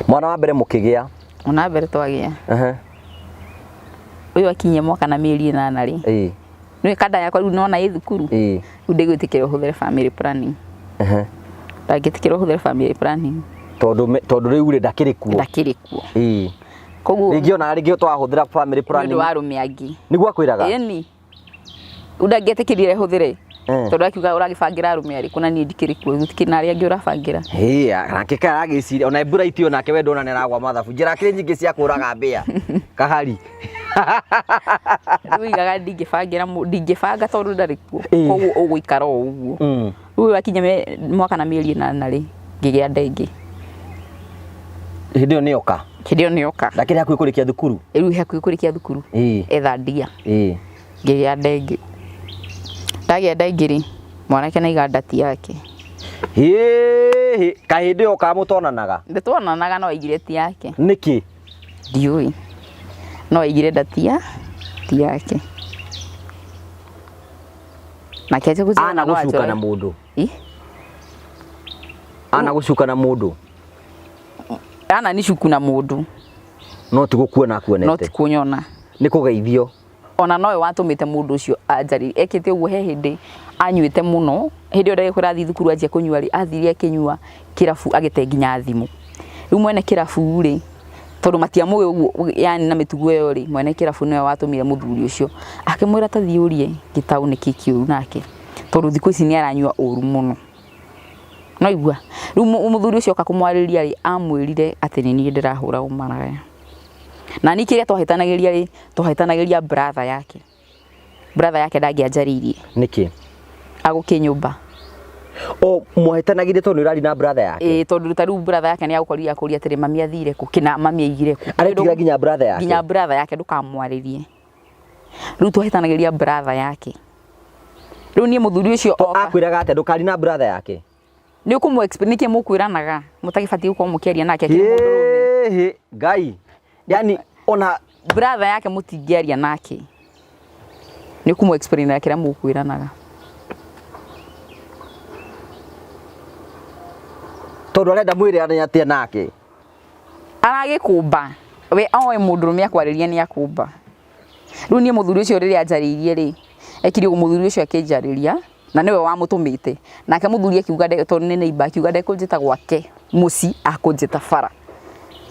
B: Mwana wa mbere mũkĩgĩa?
A: Ona mbere twagĩa. Ũyũ akinyia mwaka na mĩeri 8 rĩ. Nĩ kada yakwa rĩu nona ĩ thukuru. Rĩu ndĩgwĩtĩkĩra ũhũthĩre family planning. Ndangĩtĩkĩra ũhũthĩre family planning.
B: Tondũ rĩu rĩ ndakĩrĩ kuo.
A: Ndakĩrĩ kuo.
B: Koguo rĩngĩ ona rĩngĩ twahũthĩra family planning.
A: Nĩ wa rũme angĩ.
B: Nĩguo akwĩraga?
A: Ĩni. Ndangĩtĩkĩrire hũthĩre. Tondũ akiuga ũragĩbangĩra rũme arĩ kuna niĩ ndikĩrĩ kuo gũtikĩ na arĩa angĩ ũrabangĩra. Nake
B: karagĩciria ona Bright ona ke we ndona nĩ aragwa mathabu. Njĩra kĩrĩ nyingĩ cia kũraga mbĩa. Kahari.
A: Rĩu igaga ndingĩbanga tondũ ndarĩ kuo. Koguo ũgũikara o ũguo. Rĩu akinya mwaka na mĩeri 8 rĩ ngĩgĩa nda ĩngĩ.
B: Hĩndĩ ĩyo nĩ oka?
A: Hĩndĩ ĩyo nĩ oka.
B: Ndakĩrĩ hakuhĩ kũrĩkia thukuru?
A: Rĩu hakuhĩ kũrĩkia thukuru. Etha ndia. Ngĩgĩa nda ĩngĩ. Ndagĩa nda ĩngĩ rĩ mwanake na iga ndati yake.
B: Kahĩndĩ ĩyo kamũtonanaga?
A: Ndĩtonanaga no aigire ti yake.
B: Nĩkĩ?
A: Ndiũĩ. No aigire ndati yake. Na kĩaje gũcukana
B: ana gũcuka na mũndũ. Ana gũcuka na mũndũ.
A: Ana ni cuku na mũndũ.
B: No ti gũkuona akuonete.
A: No ti kunyona.
B: Nĩ kũgeithio.
A: Ona nowe watũmĩte mũndũ ũcio anjari ekĩte ũguo he hĩndĩ anyuĩte mũno hĩndĩ ĩyo ndagĩkora athi thukuru anjia kũnyua rĩ athire akĩnyua kĩrabu agĩte nginya thimũ. Rĩu mwene kĩrabu rĩ tondũ matiamũĩ ũguo yani na mĩtugo ĩyo rĩ mwene kĩrabu nĩwe watũmire mũthuri ũcio akĩmwĩra ta thiũrie gĩtaũ nĩ kĩkĩũru nake tondũ thikũ ici nĩ aranyua ũru mũno. no igua riu muthuri ucio ka kumwariria ri amwirire ati ni nie ndirahura umaraya na ni kiria twahitanagiria ri twahitanagiria brother yake ndagianjaririe
B: niki
A: agukinyumba
B: mwahitanagirie tondu urari na brother yake
A: tondu ta riu brother yake ni agukorire akuria atiri mami athire ku kina mami aigire ku
B: aretigira ginya brother
A: yake ndukamwaririe riu twahitanagiria brother yake riu nie muthuri ucio
B: akwiraga ate ndukari na brother yake
A: ni ukumu explain ki mukwiranaga mutagifati uko mukiaria nake akiri mundurume
B: Ngai yani ona
A: brother yake mutingiaria nake ni ukumu explain akira mukwiranaga
B: tondu arenda mwire atia nake
A: aragikumba we oe mundurume akwariria ni akumba riu nie muthuri ucio riria anjaririe ri ekiri muthuri ucio akinjariria na niwe wamutumite nake muthuri akiuga de tondu ni neighbor akiuga de kunjita gwake muci akunjita bara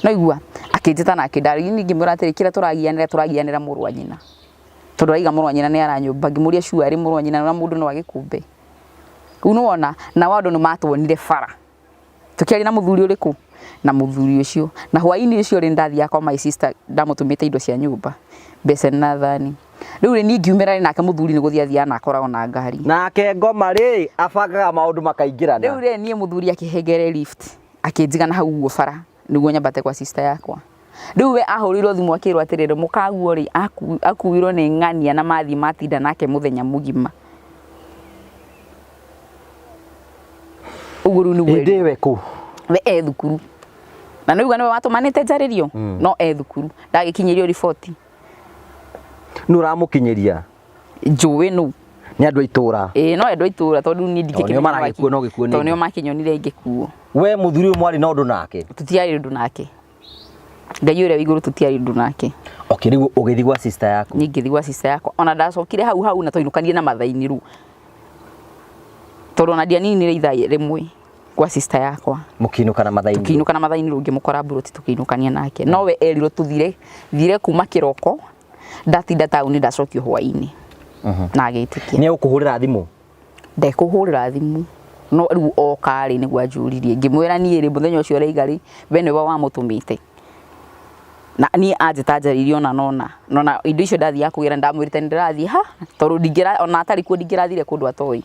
A: no igua akinjita na akindari ni ngimura atiri kira turagianira muru wa nyina tondu aiga muru wa nyina ni aranyumba ngimuria shu ari muru wa nyina na mundu no agikumbe unuona na wado no matwonire bara tukiari na muthuri uriku na muthuri ucio na hwaini ucio ri ndathi yakwa my sister ndamutumite indo cia nyumba bese na thani riu ni ngiumira nake muthuri ni guthia na akoragwo na ngari
B: nake ngoma ri abangaga maundu makaingirana
A: riu ri nie muthuri akihengere lift akinjigana hau guo bara niguo nyambate kwa sister yakwa riu we ahurirwo thimu akirwo atirire mukaguo ri akuwirwo ni ng'ania na mathi matinda nake muthenya mugima uguru ni we
B: ndiwe ku
A: we thukuru na niuga niwe watumanite njaririo no thukuru ndagikinyirio riboti
B: nuramukinyiria
A: njuwe nu
B: ni andu aitura
A: no andu aitura tondu ni ndikikimenya
B: no maragikuo no gikuo ni
A: tondu makinyonire ingikuo
B: we muthuri mwari no ndu nake
A: tutiari ndu nake ngai ure iguru tutiari ndu nake
B: riu ugithi gwa sister yaku
A: ni ngithi gwa sister yakwa ona ndacokire hau na toinukanie na mathaini ru tondu na dia nini ithai rimwe kwa sister yakwa
B: mukinuka na mathaini
A: rungi mukora buroti tukinukania nake no we erirwo thire kuma kiroko ndatinda tauni ndacokio hwaini na agitikia
B: ni ukuhurira thimu
A: ndekuhurira thimu no riu okari ni gwanjuririe ngimwira nie ri muthenya ucio raigari bene wa mutumite na ni anjitanjaririo na nona indo icio ndathi yakugira ndamwirite ndirathi ha tondu ndingira ona atari ku ndingirathire kundu atoi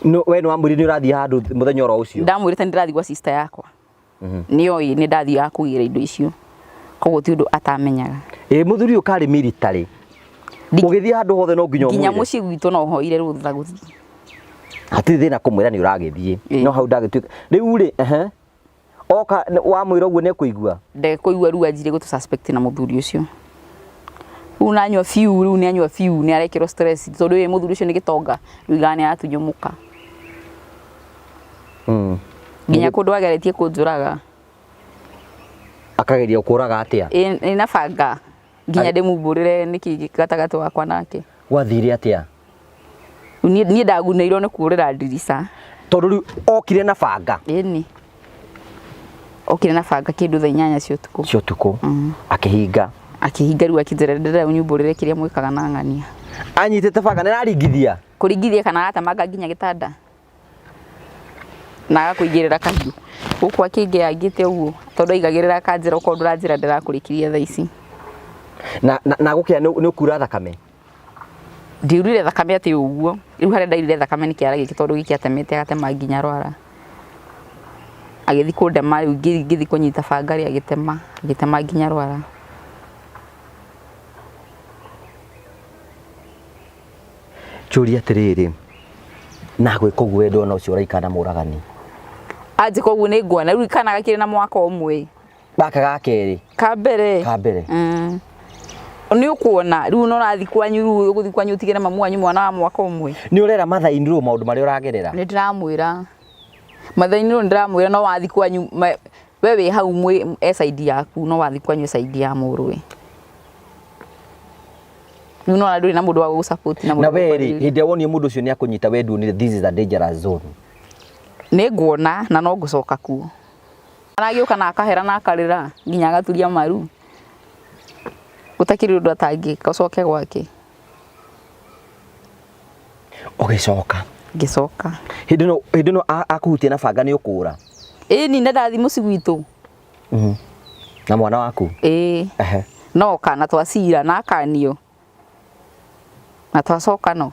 B: no we no amwiri ni urathi handu muthenya ro ucio
A: ndamwirite ndirathi gwa sister yakwa ni ndathi yakugira indo icio koguo ti undu atamenyaga
B: muthuri ukari military ugithia handu hothe no nginya
A: muci gwitu no hoire rutha guthi
B: hati thina kumwira ni uragithie no hau ndagituika riu ri oka wa mwira uguo ne kuigua
A: ndekuigua ru anjire gutu suspect na muthuri ucio unanywa fiu ru ni anywa fiu ni arekero stress tondu we muthuri ucio ni gitonga ru igane atunyumuka nginya kundu ageretie kunjuraga
B: akageria ukuraga atia
A: ina banga nginya ndimumburire niki gatagatu wakwa nake
B: wathire atia
A: ni ndaguneirwo ni kurira ndirica
B: tondu riu okire na banga
A: ni okire na banga kindu thaa 8 cia utuku
B: akihinga
A: riu akinjira ndira unyumburire kiria mwikaga na ng'ania
B: anyitete banga na aringithia
A: kuringithia kana atamanga nginya gitanda na akuigirira kahiu guku akinge angite uguo tondu aigagirira kanjira uko nduranjira ndirakurikiria thaa ici
B: na gukia ni ukura thakame
A: ndiurire thakame ati uguo riu haria ndairire thakame ni kiara giki tondu giki atemete agatema nginya rwara agithi kundema riu ngithi kunyita banga ri agitema nginya rwara
B: churia atiriri na gwika uguo ndona ucio uraikana muragani
A: aje koguo ni nguona riu kana gakire na mwaka umwe
B: gaka gakeri
A: ka mbere ni ukuona riu no rathi kwanyu riu uguthi kwanyu utigire mamu wanyu mwana wa mwaka umwe
B: ni urera mathaini ru maundu mari uragerera
A: ni ndiramwira mathaini ru ndiramwira no wathi kwanyu wewe hau mwe SID yaku no wathi kwanyu SID ya murwe riu no nduri na mundu wa gusupport na mundu
B: na weri hinde woni mundu ucio ni akunyita wendu ni this is a dangerous zone
A: ni nguona na no ngucoka kuo aragiuka na akahera na akarira nginya agaturia maru utakiri undu atangi gacoke gwake
B: ugicoka
A: Ngicoka
B: hindi no akuhutia na banga ni ukura
A: ni ndathi muci gwitu
B: na mwana waku
A: no kana twacira na akanio na twacoka no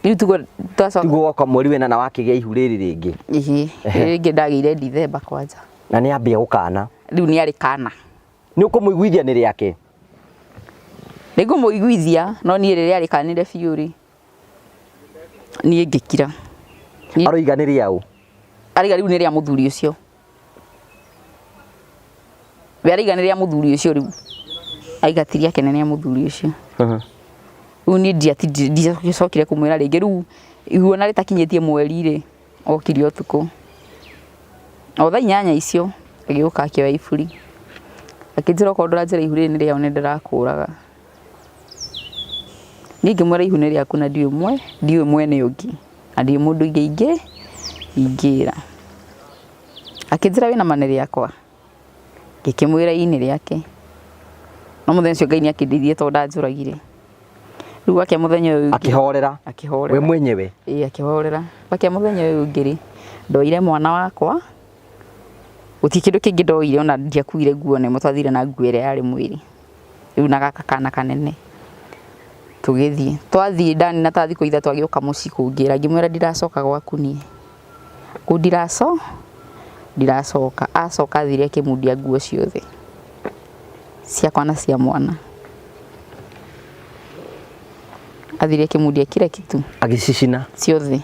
A: riu
B: tugo kwa mweri wena na wakigia ihu riri ringi
A: ringi ndagire December kwanja
B: na ni ambia gukana
A: riu ni ari kana
B: ni ukumuiguithia ni riake
A: ningumuiguithia no ni riri ari kanire fiuri ni ngikira
B: aroiganiri au
A: ariga riu ni ria muthuri ucio ariganiria muthuri ucio riu aigatiria kenene muthuri ucio riu ni ndiacokire kumwira ringi riu ihuona ritakinyitie mweri ri okiri utuku o thaa 8 icio agiuka akioya iburi akinjira ukondora njira ihu ri ni riao ni ndirakuraga ningi mwira ihu ni riaku na ndiwe mwene ungi na ndi mundu ingi ingira akinjira wina maneri yakwa ngikimwira ini riake no muthenya ucio Ngai ni akindithie to ndanjuragire riu akia muthenya uyu
B: akihorera we mwenyewe
A: akihorera akia muthenya uyu ngiri ndoire mwana wakwa uti kindu kingi ndoire ona ndiakuire nguo ne mutwathire na nguo ire yari mwiri riu na gaka kana kanene tugithie twathie ndani na tathi kuitha twagiuka muci kungira ngimwira ndiracoka gwaku nie ndiracoka acoka thire akimundia nguo ciothe ciakwa na cia mwana athire akimundia kila kitu
B: agicicina
A: ciothe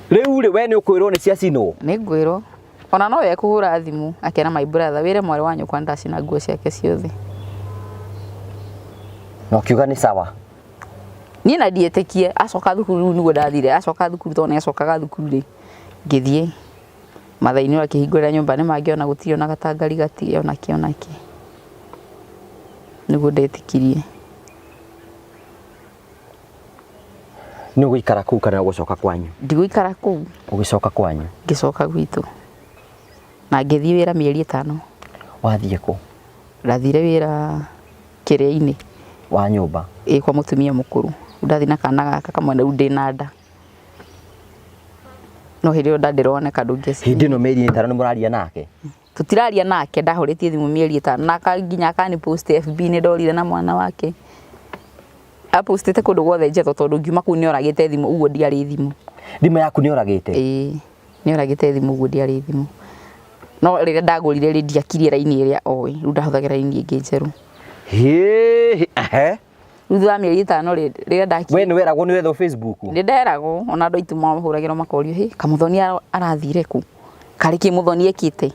B: riu ri we ni ukwirwo ni cia cino
A: ni ngwirwo ona no we kuhura thimu akena my brother wire mwari wanyu kwa ndacina nguo ciake ciothe
B: no kiuga ni sawa
A: ni na dietikie acoka thukuru niguo ndathire acoka thukuru to ne acokaga thukuru ri ngithie mathaini akihingurira nyumba ni mangiona gutiri ona gatangari gati ona kionaki niguo ndetikirie
B: ni guikara kuu kana gucoka kwanyu
A: ndiguikara kuu
B: ugicoka kwanyu
A: ngicoka gwitu na ngithie wira mieri 5
B: wathie ku
A: ndathire wira kiria-ini
B: wa nyumba
A: kwa mutumia mukuru ndathi na kana gaka kamwe na ndina nda no hirio ndandironeka ndungeci
B: hindi no mieri 5 ni muraria nake
A: tutiraria nake ndahuritie thimu mieri 5 na kanginya akani post FB ni ndorire na mwana wake apostete kundu gwothe njeto tondu ngiuma kuu ni oragite thimu uguo ndiari thimu
B: thima yaku ni oragite
A: ni oragite thimu uguo ndiari thimu no riria ndagurire ri ndiakirie raini iria oi riu ndahuthagira raini ingi njeru Ruthu wa mieri 5 riria ndaki
B: we ni weragwo ni wetho Facebook
A: ni nderagwo ona andu aitu mahuragirwo makorio he kamuthoni arathire ku kari ki muthoni ekite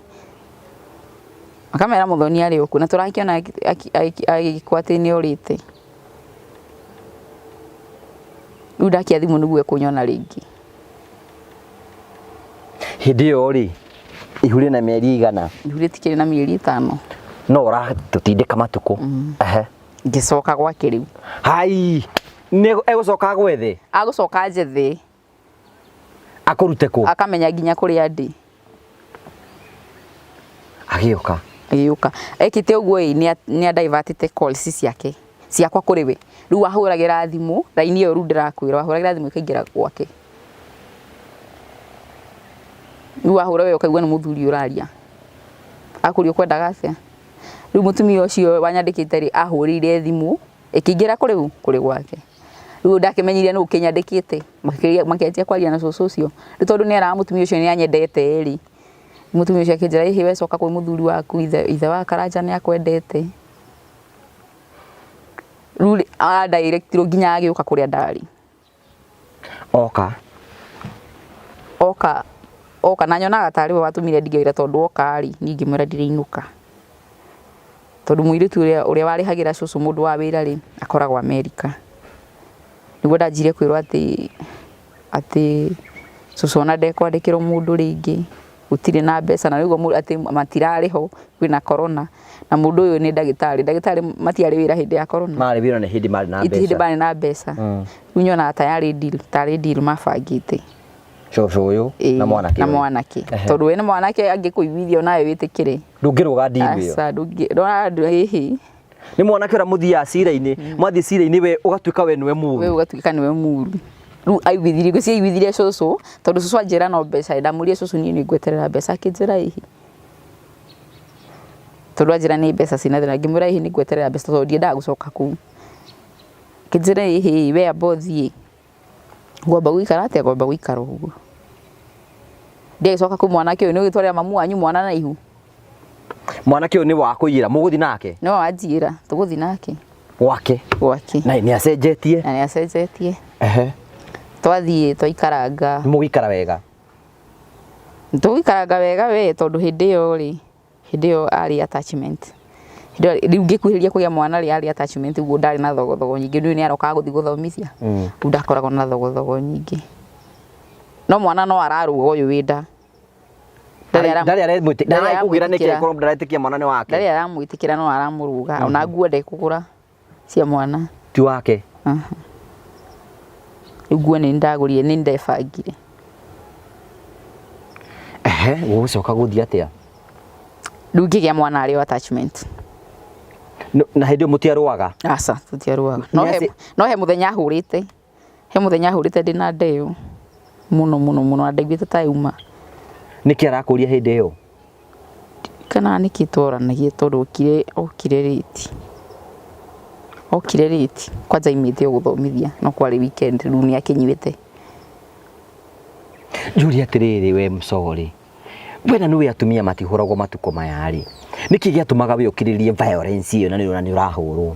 A: akamera muthoni ari oku na turakiona agikwate ni orite riu ndakia thimu niguo kunyona ringi
B: hindi yo ri ihuri na mieri 100
A: ihuri tikiri na mieri 5
B: no ora tutindika matuku
A: ngicoka gwake riu
B: hai ne egucoka gwethe
A: agucoka njethi
B: akurute ku
A: akamenya nginya kuria ndi agiuka ekite uguo ni divertite calls ciake ciakwa kuri we riu ahuragira thimu raini yo ru ndirakwira ahuragira thimu ikaingira gwake riu ahura we ukaigua ni muthuri uraria akurio kwenda gacia riu mutumia ucio wanyandikite ri ahurire thimu ikiingira kuri gwake riu ndakimenyire ni ukinyandikite makianjia kwaria na cucu ucio ri tondu ni ara mutumia ucio ni anyendete ri mutumia ucio akinjira ihi we coka kwi muthuri waku ithe wa Karanja ni akwendete riu direct nginya agiuka kuria ndari oka na nyonaga tari we watumire ndigire tondu oka ri ningi mwira ndiriinuka tondu muiritu uria warihagira cucu mundu wa wira ri akoragwo America niguo ndanjire kwirwo ati cucu ona ndekwandikirwo mundu ringi gutire na mbeca na riu ati matirari ho kwina corona na mundu uyu ni ndagitari matiari wira hindi ya corona
B: mari wira ni hindi mari na mbeca
A: hindi bani na mbeca riu nyona tayari deal mabangite
B: cucu uyu na mwanake
A: tondu we ni mwanake angikuiguithia nawe witikire
B: ndungiruga deal iyo
A: asa ndungirona hihi
B: Ni mwanake ura muthia cira-ini mwathie cira-ini we ugatuika we niwe muru.
A: We ugatuika niwe muru. Ru aiguithirie gwĩcia aiguithirie cucu tondu cucu anjĩra no mbeca ndamurie cucu niĩ nĩ ngweterera mbeca akĩnjĩra ihi. Tondu anjĩra nĩ mbeca cina thĩna ngĩmwĩra ihi nĩ ngweterera mbeca tondu ndiendaga gũcoka kũu. Akĩnjĩra ihi we amba ũthiĩ. Ngwamba gũikara atĩa ngwamba gũikara ũguo. Ndĩgĩcoka kũu mwanake ũyũ nĩ ũgĩtwarĩra mamu wanyu mwana na ihu.
B: Mwanake ũyũ nĩ wa kũiyĩra mũgũthi nake?
A: No anjĩra tũgũthi nake.
B: Gwake?
A: Gwake.
B: Na nĩ acenjetie?
A: Na nĩ acenjetie. Twathiĩ twaikaranga.
B: Mũgĩikara wega?
A: Tũgĩikaranga wega we tondu hindi ĩyo arĩ attachment. Rĩu ngĩkuhĩrĩria kũgĩa mwana arĩ attachment ũguo ndarĩ na thogothogo nyingĩ nĩ arokaga gũthiĩ gũthomithia. Rĩu ndakoragwo na thogothogo nyingĩ. No mwana no ararũga ũyũ wĩ nda.
B: Ndarĩ aramwĩtĩkĩra nĩkĩ korwo ndaretĩkia mwana nĩ wake?
A: Ndarĩ aramwĩtĩkĩra no aramũrũga ona nguo ndekũgũra cia mwana.
B: Ti wake?
A: Rĩu nguo nĩ ndagũrire nĩ ndebangire.
B: Gũgũcoka gũthiĩ atĩa?
A: Rĩu ngĩgĩa mwana arĩ attachment.
B: Na hĩndĩ ĩyo mũtiarũaga?
A: Aca tũtiarũaga. No he mũthenya ahũrĩte. He mũthenya ahũrĩte ndĩna ndeo mũno na ndaiguĩte ta yuma.
B: Nĩkĩ arakũria hĩndĩ ĩyo?
A: Kana nĩkĩ twaranagia tondu okire rĩti kwanja imĩte gũthomithia no kwarĩ weekend rĩu nĩ akinyuĩte.
B: Njũria atĩrĩrĩ we Msogore, wena nĩwe atumia matihũragwo matukũ maya rĩ, nĩkĩ gĩatũmaga we ũkirĩrĩrie violence ĩyo na nĩ ũrahũrwo?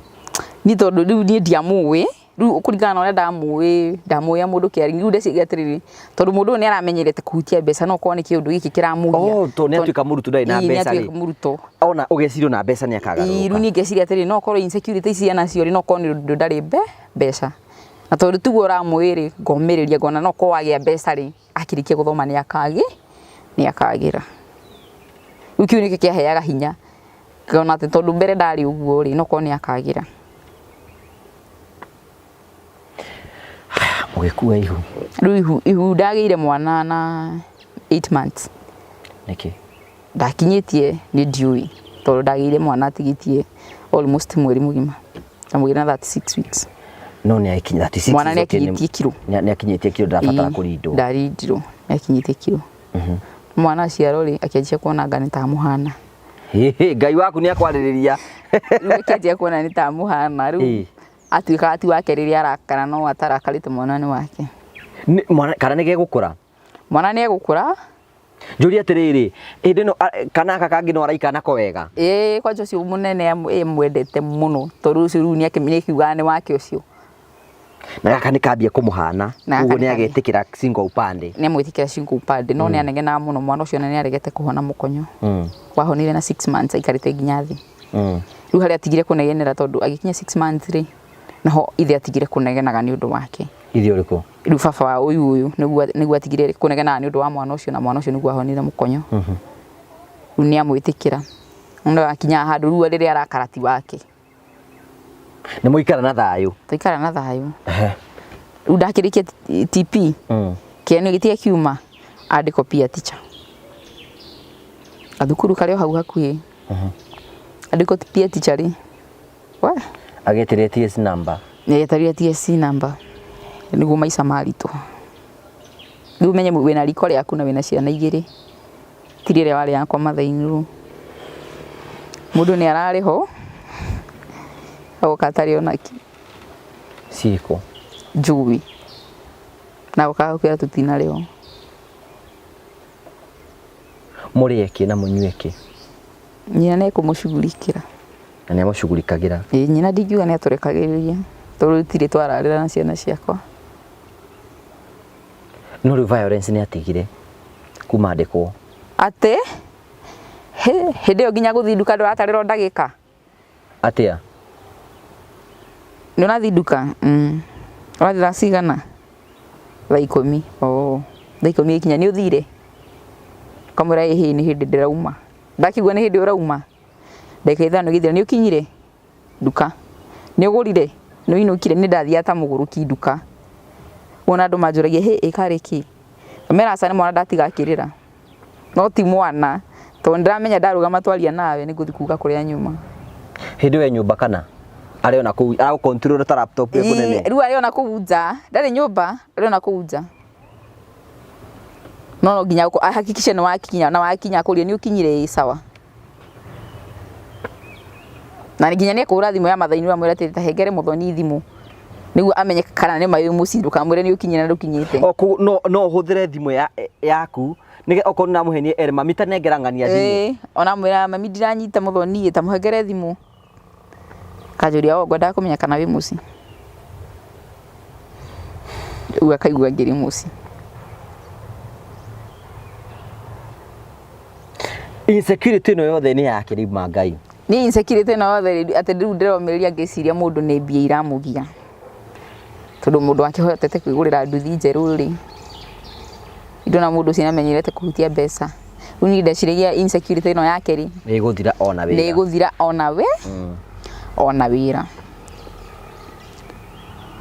B: Ni
A: tondu rĩu niĩ ndiamũĩ, rĩu kũringana na ũrĩa ndamũĩ mũndũ kĩari rĩu ndeciria atĩrĩrĩ tondu mũndũ nĩ aramenyerete kũhutia mbeca no korwo nĩ kĩũndũ gĩkĩ kĩramũgia.
B: To nĩ atuĩka mũrutwo ndarĩ na mbeca rĩ.
A: Mũrutwo
B: ona ũgecirio na mbeca nĩ akagarũrũka.
A: Rĩu niĩ ngeciria atĩrĩrĩ no korwo insecurity ici nacio no korwo nĩ ũndũ ndarĩ mbeca. Na tondu tiguo ũramũĩ rĩ ngomĩrĩria ngona no korwo wagĩa mbeca rĩ akĩrĩkia gũthoma nĩ akagira. Rĩu kĩu nĩkĩo kĩaheaga hinya ngona atĩ tondu mbere ndarĩ ũguo rĩ no korwo nĩ akagira.
B: Ũgĩkua ihu?
A: Rĩu ihu ndagĩire mwana na 8 months.
B: Nĩkĩ?
A: Ndakinyĩtie nĩ ndiũĩ tondu ndagĩire mwana atigitie almost mweri mũgima. Ndamũgĩra na 36 weeks.
B: No nĩ akinyia 36.
A: Mwana nĩ akinyĩtie kiro.
B: Nĩ akinyĩtie kiro ndabatara kũrindwo.
A: Ndarindirwo nĩ akinyĩtie kiro. Mwana aciarwo rĩ akĩanjia kuona anga nĩ ta mũhana.
B: Ngai waku nĩ akwarĩrĩria.
A: Rĩu akĩanjia kuona nĩ ta mũhana rĩu. Atuĩka ati wake rĩrĩa arakara no atarakarĩte mwana nĩ wake.
B: Kana nĩ gegũkũra? Mwana
A: nĩ egũkũra.
B: Njũria atĩrĩrĩ, hĩndĩ ĩno kana aka kangĩ no araika nako wega?
A: Kwanja ũcio mũnene mwendete mũno tondu ũcio rĩu nĩ akiugaga nĩ wake ũcio.
B: Na gaka nĩ kambia kũmũhana ũguo nĩ agetĩkĩra single upande? Nĩ
A: amwĩtĩkĩra single upande no nĩ anegenaga mũno mwana ũcio na nĩ aregete kũhona mũkonyo. Wahonire na 6 months aikarĩte nginya thĩ. Rĩu harĩa atigire kũnegenera tondu agĩkinya 6 months rĩ naho ithe atigire kũnegenaga nĩ ũndũ wake.
B: Ithe ũrĩkũ?
A: Rĩu baba wa ũyũ nĩguo atigire kũnegenaga nĩ ũndũ wa mwana ũcio na mwana ũcio nĩguo ahonire mũkonyo. Rĩu nĩ amwĩtĩkĩra no akinya handũ rĩu rĩrĩa arakarati wake.
B: Nĩ mũikara na thayũ?
A: Tũikara na thayũ. Rĩu ndakĩrĩkia TP kĩanũ gĩtiga kiuma andĩkwo peer teacher. Gathukuru karĩ o hau hakuhĩ. Andĩkwo peer teacher rĩ
B: ageteria TSC number.
A: Nĩgeteria TSC number. Nĩguo maica maritũ. Rĩu menye wĩna riko rĩaku na wĩna ciana igĩrĩ. Ti rĩrĩa warĩ yakwa mathai-inĩ rĩu. Mũndũ nĩ ararĩ ho. Agoka atarĩ onaki.
B: Ciĩko?
A: Njui. Na goka gũkĩra tũtinarĩ ho.
B: Mũrĩe kĩ na mũnyue kĩ?
A: Nyina nĩ kũmũcugurikĩra.
B: Na nĩ amũcugurikagĩra?
A: Nyina ndingiuga nĩ atũrekagĩrĩria tondu tirĩ twararĩra na ciana ciakwa.
B: No rĩu violence nĩ atigire kuma andĩkwo?
A: Atĩ hĩndĩ ĩyo nginya gũthiĩ nduka ndũratarĩrwo ndagĩka.
B: Atĩa?
A: Nĩ ũrathiĩ nduka? Ũrathiĩ thaa cigana? Thaa 10. Thaa 10 ikinya nĩ ũthire? Kamũra nĩ hĩndĩ ndĩrauma. Ndakigua nĩ hĩndĩ ũrauma. Ndagĩka 5 gĩthira nĩ ũkinyire nduka? Nĩ ũgũrire? Nĩ ũinũkire? Nĩ ndathiaga ta mũgũrũki nduka. Wona andũ manjũragia ĩkarĩ kĩ? Kamera aca nĩ mwana ndatiga akĩrĩra. No ti mwana tondu ndiramenya ndarũgama twaria nawe nĩ ngũthiĩ kuga kũrĩa nyuma.
B: Hindi we nyumba kana ari ona ku au control ta laptop yaku nene
A: riu ari ona kuunja ndari nyumba ari ona kuunja no nginya hakikishe na wakinya kuria ni ukinyire sawa na nginya ni kura thimu ya mathaini wa mwira tete hengere muthoni thimu niguo amenye kana ni mayu mucinduka mwire ni ukinyira na ukinyite
B: no huthire thimu yaku nige oko na muhenie ere mami ta nengerangania thimu
A: ona mwira mami ndiranyita muthoni ta muhengere thimu kajuria o gwenda kumenya kana wi muci uga kaigua ngiri muci
B: insecurity no yothe ni yake ri mangai
A: ni insecurity no yothe ati riu ndiromeria ngiciria mundu ni mbia iramugia tondu mundu akihotete kwigurira nduthi njeru ri idona mundu cina menyerete kuhutia mbeca riu ni ndeciragia insecurity no yake ri
B: ni guthira ona wira
A: ni guthira ona we ona wira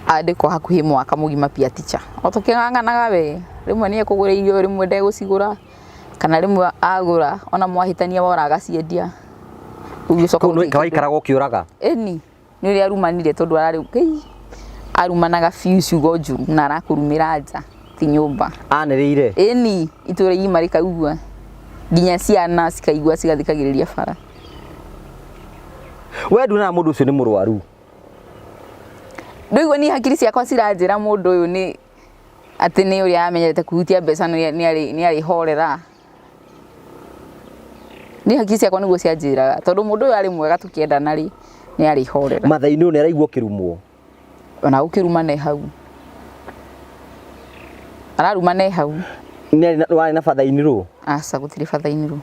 A: andiko hakuhi mwaka mugima pia ticha otukinganganaga we rimwe ni ekugura irio rimwe ndegucigura kana rimwe agura ona mwahitania wora agaciendia ugicoka
B: kawaikaraga ukiuraga
A: ni ri arumanire tondu arari arumanaga fiusu gojuru na arakurumira nja ti nyumba
B: aniriire
A: ni iture imarika ugua nginya ciana cikaigua cigathikagiriria bara
B: we nduna mundu ucio ni murwaru
A: ndoigua ni hakiri ciakwa ciranjira mundu uyu ni ati ni uri amenyerete kuhutia mbeca ni ari horera ni hakiri ciakwa niguo cianjiraga tondu mundu uyu ari mwega tukiendana ri ni ari horera
B: mathaini ni araigua kirumwo
A: ona ukiruma ne hau araruma ne hau
B: ni ari na fathaini ru
A: asa gutiri fathaini ru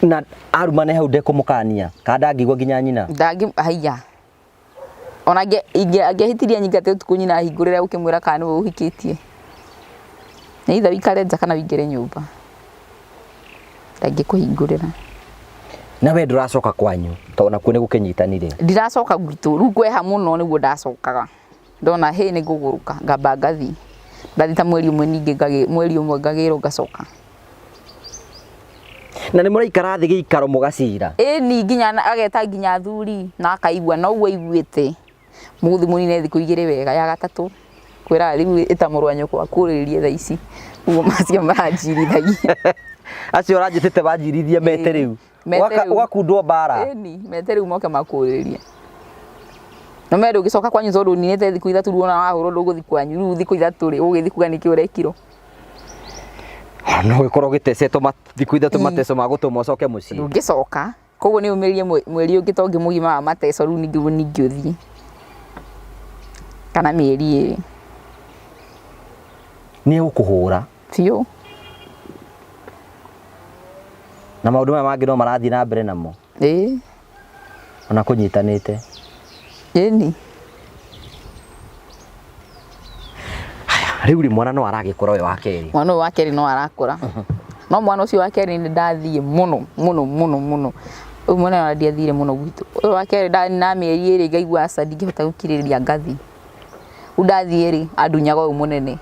B: na aruma ne hau ndekumukania kada ngigwa ginya nyina
A: ndangi haiya ona angehitiria nyingate tuku nyina hingurire ukimwira kana we uhikitie ni itha wikare nja kana wingire nyumba ndangi kuhingurira
B: na we nduracoka kwanyu tona kuone gukinyitanire
A: ndiracoka gutu ru kweha muno niguo ndacokaga ndona he ni guguruka ngamba ngathi ndathita mweri umwe ningi mweri umwe ngagiro ngacoka
B: na ni muraikara thi giikaro mugacira
A: ni nginya ageta nginya thuri na akaigua no uwe iguite muthi munine thiku igire wega ya gatatu kwira riu itamurwa nyoko akuririe tha ici ugo macio maranjirithagia
B: acio ranjitete banjirithia mete riu wakundwo bara
A: ni mete riu moke makuririe no mero ugicoka kwanyu tondu ninete thiku ithatu ruona wahurwo nduguthi kwanyu riu thiku ithatu ri ugithikuga niki urekiro
B: no gikoro gitecetwo thiku ithatu mateco magutuma ucoke mucii
A: ngicoka koguo ni umirie mweri ungi tongi mugima wa mateco riu ningi uthii kana mieri iri
B: ni ukuhura
A: biu
B: na maundu maya mangi no marathii na mbere namo ona kunyitanite
A: ni
B: riu ri mwana no aragikora we wa keri
A: mwana wa keri no arakura no mwana ucio wa keri ni ndathie muno uyu mwana wa ndiathire muno gwitu uyu wa keri na mieri iri ngaigua aca ndingihota gukiriria ngathi undathie ri andunyaga uyu munene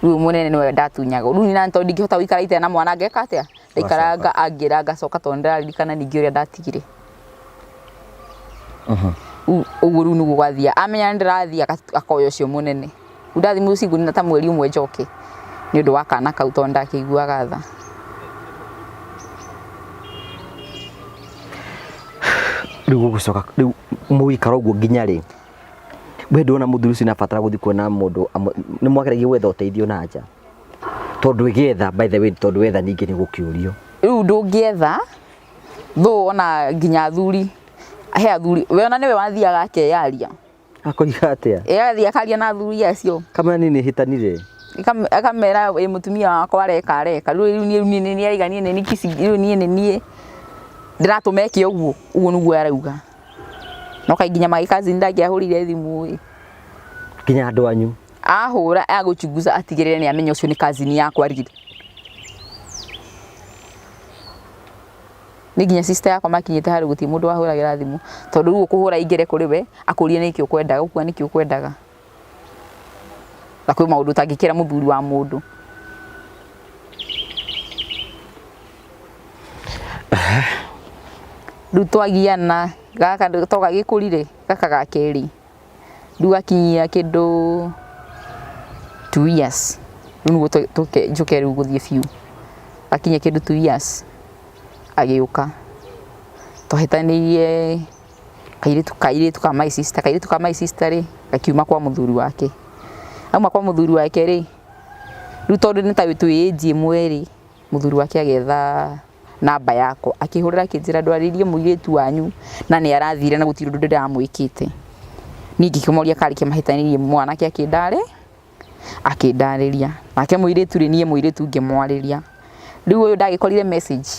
A: uyu munene niwe ndatunyaga riu nina tondu ndingihota guikara ite na mwana ngeka atia ndaikaranga angira ngacoka tondu ndaririkana ningi uria ndatigire uguo riu niguo gwathia amenya ndirathia akoya ucio munene undathi mucingu nina ta mweri umwe njoke ni undu wa kana kau tondu ndakiguaga tha
B: riu gucoka riu muikara uguo nginya ri we ndona muthuri ucio nabatara guthi kuona mundu ni mwageragia gwetha uteithio na nja tondu igetha by the way tondu wetha ningi ni gukiurio
A: riu ndungietha tho ona nginya thuri he athuri we ona niwe wathiaga akeyaria
B: akoiga atia
A: yathi akaria na thuri acio
B: kama nini hitanire
A: akamera mutumia wakwa areka riu ni aiganie ni kisi riu ni ndiratumeke uguo niguo arauga no kainginya magikazi ndagiahurire thimu
B: kinya andu anyu
A: ahura aguchunguza atigirire ni amenya ucio ni kazini yakwa riri niginya sister yakwa makinyite hari guti mundu wahuragira thimu tondu riu kuhura ingire kuri we akurie niki ukwendaga ukua niki ukwendaga akwi maundu tangikira muthuri wa mundu riu twagiana gaka toga gikurire gaka gakeri riu gakinyia kindu 2 years riu njuke riu guthie fiu akinya kindu 2 years agiuka twahitanirie kairitu ka my sister ri gakiuma kwa muthuri wake auma kwa muthuri wake ri riu tondu ni tawe twiji mweri muthuri wake agetha namba yako akihurira kinjira ndwaririe muiritu wanyu na ni arathire na gutiru ndu ndiramwikite ningi kimoria kari kimahitanirie mwanake akindariria nake muiritu ri nie muiritu ngimwariria riu uyu ndagikorire message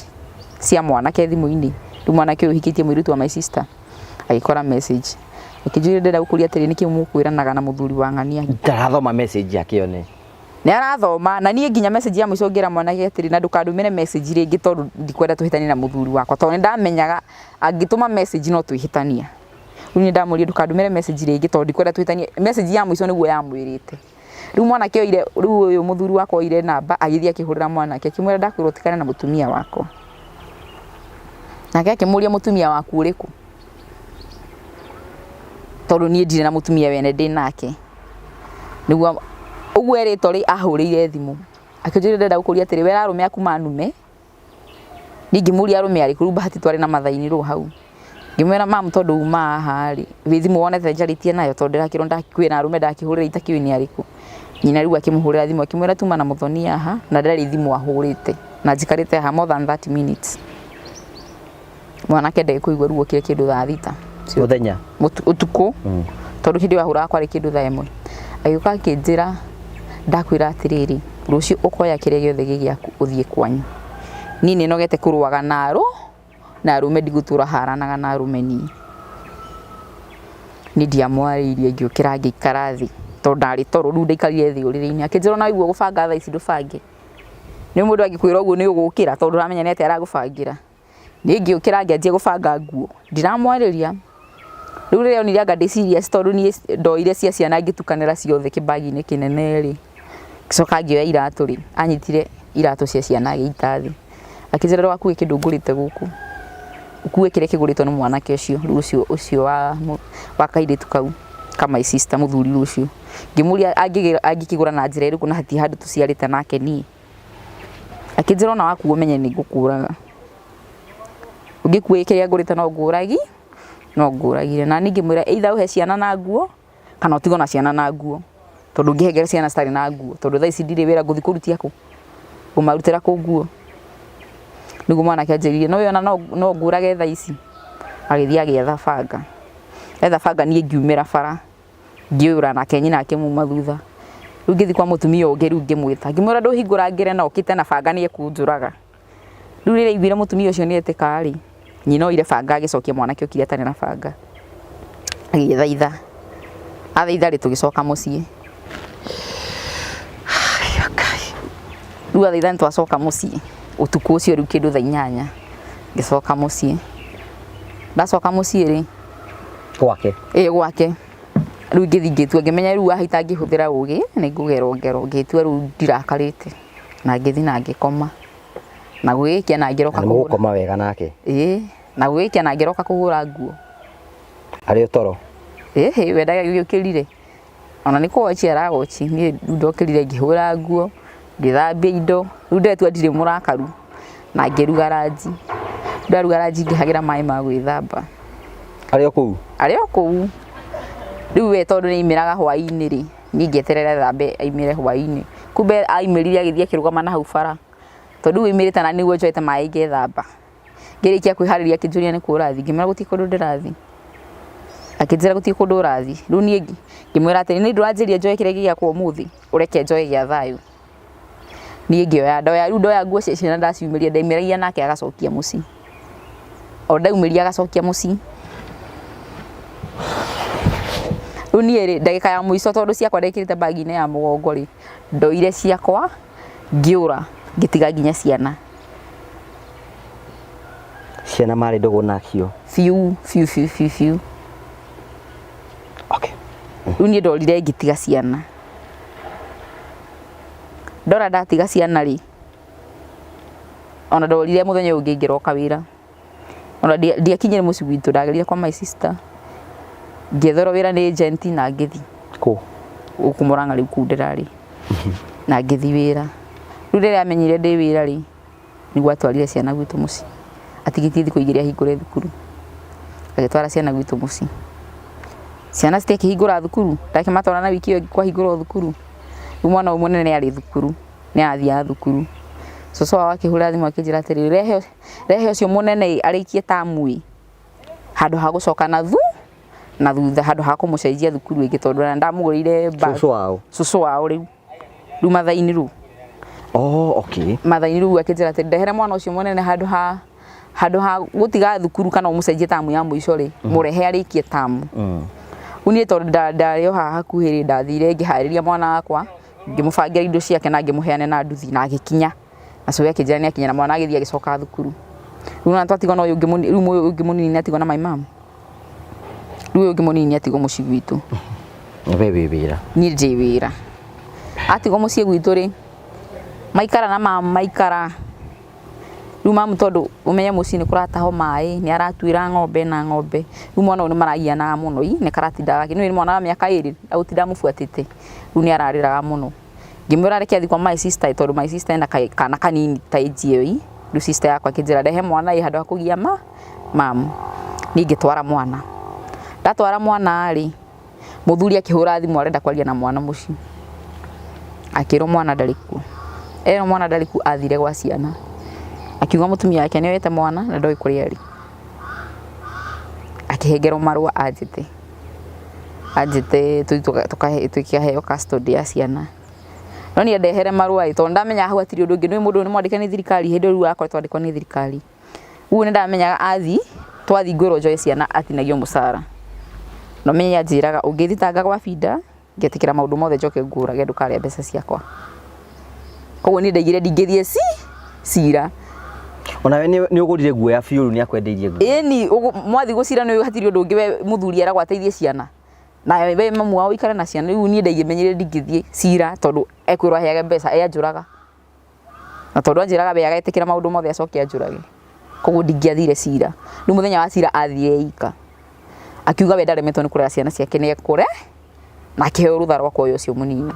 A: cia mwanake thimu-ini riu mwanake uhikitie muiritu wa my sister agikora message akijire ndenda gukuria atiri niki mukwiranaga na muthuri wa ng'ania
B: ndarathoma message yake one
A: ni arathoma na nie nginya message ya mwico ngira mwanake atiri na ndukandumire message ringi tondu ndikwenda tuhitanie na muthuri wakwa tondu ndamenyaga angituma message no tuhitania riu ni ndamuria ndukandumire message ringi tondu ndikwenda tuhitanie message ya mwico niguo yamwirite riu mwanake oire riu uyu muthuri wakwa oire namba agithia akihurira mwanake akimwira ndakwirwo tikane na mutumia wako nake akimuria mutumia waku uriku tondu nie ndire na mutumia wene ndi nake niguo uguo erito ri ahurire thimu akijire ndenda gukuria atiri wera arume akuma nume ningi muri arume ari kuru bahati twari na mathaini ru hau ngimwera mam tondu uma hari we thimu wonete njaritie nayo tondu ndakiro ndakwira arume ndakihurira itakiwini ariku nyina riu akimuhurira thimu akimwera tuma na muthoni aha na ndari thimu ahurite na njikarite aha more than 30 minutes mwanake ndekuigwa ruo kire kindu thaa thita
B: muthenya
A: utuku tondu hindi wahura kwari kindu thaa imwe agiuka akinjira ndakwira atiriri rucio ukoya kire giothe gigiaku uthie kwanyu nini nogete kuruaga na arume ndigutura haranaga na arume ni ndiamwaririe ngiukira ngikara thi tondu ndari toru riu ndaikarire thi uriri-ini akinjira na igua gubanga thaa ici ndubange ni mundu agikwira uguo ni ugukira tondu ramenya nete aragubangira ni ngiukira ngianjia gubanga nguo ndiramwariria riu rero ni rianga ndiciria tondu ni ndoire cia ciana ngitukanira ciothe kibagi-ini kinene ri gicoka ngioya iratu ri anyitire iratu cia ciana agita thi akijira waku kindu ngurite guku ukuwe kire kiguritwo ni mwanake ucio ucio wa kairitu kau kama my sister muthuri ucio ngimuria angikigura na njira iriku na hati handu tuciarite nake ni akijira na waku umenye ni ngukuraga ungikuwe kire ngurite no nguragire na ningi mwira either uhe ciana na nguo kana utigo na ciana na nguo tondu ngihengere ciana stari na nguo tondu thaa ici ndire wira guthi kurutia ku umarutira ku nguo niguo mwanake anjiririe no yona no ngurage thaa ici agithia gietha banga nie ngiumira bara ngiura nake nyina akimuma thutha riu ngithi kwa mutumia ungi riu ngimwita ngimwira nduhingura ngire na ukite na banga nie kunjuraga riu rire iguire mutumia ucio ni etikari nyina oire banga agicokia mwanake ukire atane na banga agithaitha athaitha ri tugicoka mucii riu athaitha twacoka mucii utuku ucio riu kindu thaa 8 ngicoka mucii ndacoka mucii ri
B: gwake
A: gwake riu ngithi ngitua ngimenya riu ahita ngihuthira ugi ni ngugerwo ngero ngitua riu ndirakarite na ngithi na ngikoma na gwikia na ngiroka
B: kugoma wega nake
A: na gwikia na ngiroka kuhura nguo
B: ari utoro
A: wendaga giukirire ona ni kuochi aragochi ni ndokirire ngihura nguo ngithambia indo riu ndetua ndire murakaru na ngiruga ranji ndaruga ranji ngihagira mai ma gwithamba
B: ari oku riu we tondu ni imiraga hwaini ri ningieterera thambe aimire hwaini kumbe aimirire agithia kirugama na hau bara tondu imirite na niguo njoete mai ngethamba ngirikia kwihariria kinjuria ni kurathi ngimera guti kundu ndirathi akinjira guti kundu urathi riu nie ngimwira ati ni ndurajiria njoe kire giakwa umuthi ureke njoe gia thayu nie ngioya ndoya nguo ciana ndaciumiria ndaimiragia nake agacokia mucii o ndaumiria agacokia mucii riu nie ri ndagika ya muico tondu ciakwa ndekirite bagi-ini ya mugongo ri ndoire ciakwa ngiura ngitiga nginya ciana mari ndogo nakio
A: fiu
B: okay
A: riu nie ndorire ngitiga ciana ndora ndatiga ciana ri ona ndorire muthenya ungi ngiroka wira ona ndiakinyire muci gwitu ndagerire kwa my sister ngethoro wira ni agent na ngithi
B: ko
A: ukumuranga riu ku ndirari na ngithi wira riu rĩrĩa amenyire ndi wira ri niguo atwarire ciana gwitu muci atigitie thiku igiri ahingũre thukuru agĩtwara ciana gwitu muci ciana citikĩhingũra thukuru ndakimatwara na wiki ĩyo kwa hingũrwo thukuru riu mwana ũmwe nene arĩ thukuru nĩ athiaga thukuru Soso wake hura thimu akijira atiri rehe ucio munene arikie tamu handu ha gucoka na thutha handu ha kumucenjia thukuru ingi tondu na ndamugurire Soso wao riu mathaini ru
B: okay
A: mathaini ru akijira atiri ndehere mwana ucio munene handu ha gutiga thukuru kana umucenjie tamu ya muico ri murehe arikie tamu unie tondu ndario hakuhiri ndathire ngihariria mwana wakwa ngimubangira indo ciake na ngimuheane na nduthi na agikinya aso yake jirani akinya na mwana agithia gicoka thukuru riu na twatigo no ungi munini atigo na my mom riu ungi munini atigo muci gwitu
B: wewe wira
A: ni ndi wira atigo muci gwitu ri maikara na mama maikara riu mama tondu umenya muci ni kurataho mai ni aratuira ng'ombe na ng'ombe riu mwana ni maragiana muno ni karatinda wake ni mwana wa miaka 2 autida mufuatite riu ni arariraga muno ngimura reke athi kwa my sister tondu my sister ena kana kanini taijio riu sister yakwa kijira rehe mwana handu ha kugia mam ningitwara mwana ndatwara mwana ari muthuri akihura thimu arenda kwaria na mwana muci akiro mwana ndariku mwana ndariku athire gwa ciana akiuga mutumia yake niwete mwana na ndoi kuria ri akihengero marua ajite tukaheo custody ya ciana no ni ndehere marua ito ndamenya hau atiri undu ngi ni mundu ni mwandike ni thirikari hindi riu akwa twandikwa ni thirikari u ni ndamenya athi twathi ngwiro njoe ciana atinagio musara no menya njiraga ungithitanga gwa bida ngetikira maundu mothe njoke ngurage ndukaria mbeca ciakwa koguo ni ndaigire ndingithie cira
B: ona we ni ugurire guoya fiuru ni akwendeirie guoya
A: ni mwathi gucira ni hatiri undu ngi we muthuri ara gwateithie ciana na we mamu wao ikara na ciana riu ni ndaimenyire ndingithie cira tondu ekwirwo aheage mbeca anjuraga na tondu anjiraga be agaetikira maundu mothe acokia anjurage koguo ndingiathire cira riu muthenya wa cira athire ika akiuga we ndaremetwo ni kurera ciana ciake ni ekure na akiheo rutha rwa kwa ucio munini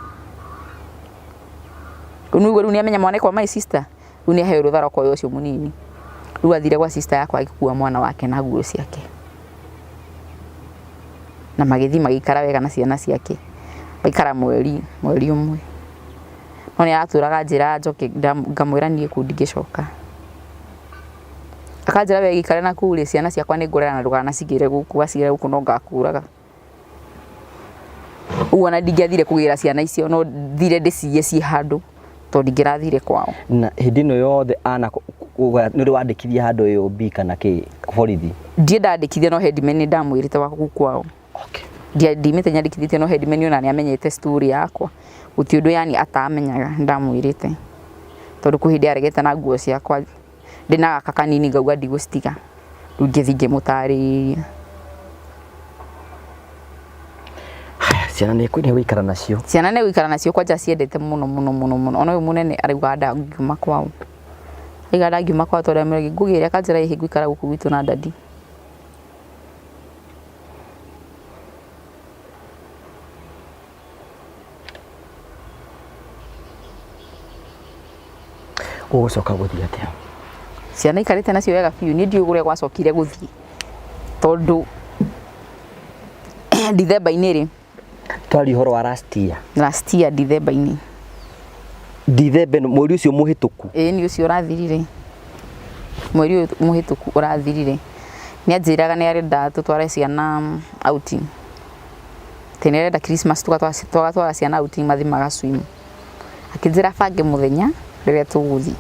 A: riu ni amenya mwana kwa my sister riu ni aheo rutha rwa kwa ucio munini riu athire kwa sister yakwa agikua mwana wake na nguo ciake na magithi magikara wega na ciana ciake baikara mweri umwe no ni aturaga njira njoke ngamwira nie ku ndingicoka akanjira wega ikare na kuri ciana ciakwa ni ngurera na ndugana cigire guku acire guku no ngakuraga uona ndingiathire kugira ciana icio no thire ndiciye ci handu to ndingirathire kwao
B: na hindi no yothe ana ni wandikithia handu yo B kana ki borithi
A: ndie ndandikithia no headman ni ndamwirite wa kwao okay ndimite nyandikithite no headman ona ni amenyete story yakwa uti undu yani atamenyaga ndamwirite tondu kuhindi aregete na nguo ciakwa ndina gaka kanini ngauga ndigusitiga riu ngithinge mutari
B: ciana ni gwikara nacio
A: kwanja ciendete muno ona uyu munene arauga ndangiuma kwao aiga ndangiuma kwao tondu ameregi ngugire kanjira ihi gwikara guku gwitu na dadi
B: ugucoka guthii atia
A: ciana ikarite nacio wega biu ni ndiugure gwacokire guthii tondu December-ini ri
B: twari horo wa last year
A: December-ini
B: December mweri ucio muhituku
A: ni ucio urathirire mweri muhituku urathirire ni anjiraga ni arenda tutware ciana outing tenere Christmas tugatwara ciana outing mathimaga swim akinjira bange muthenya riria tuguthi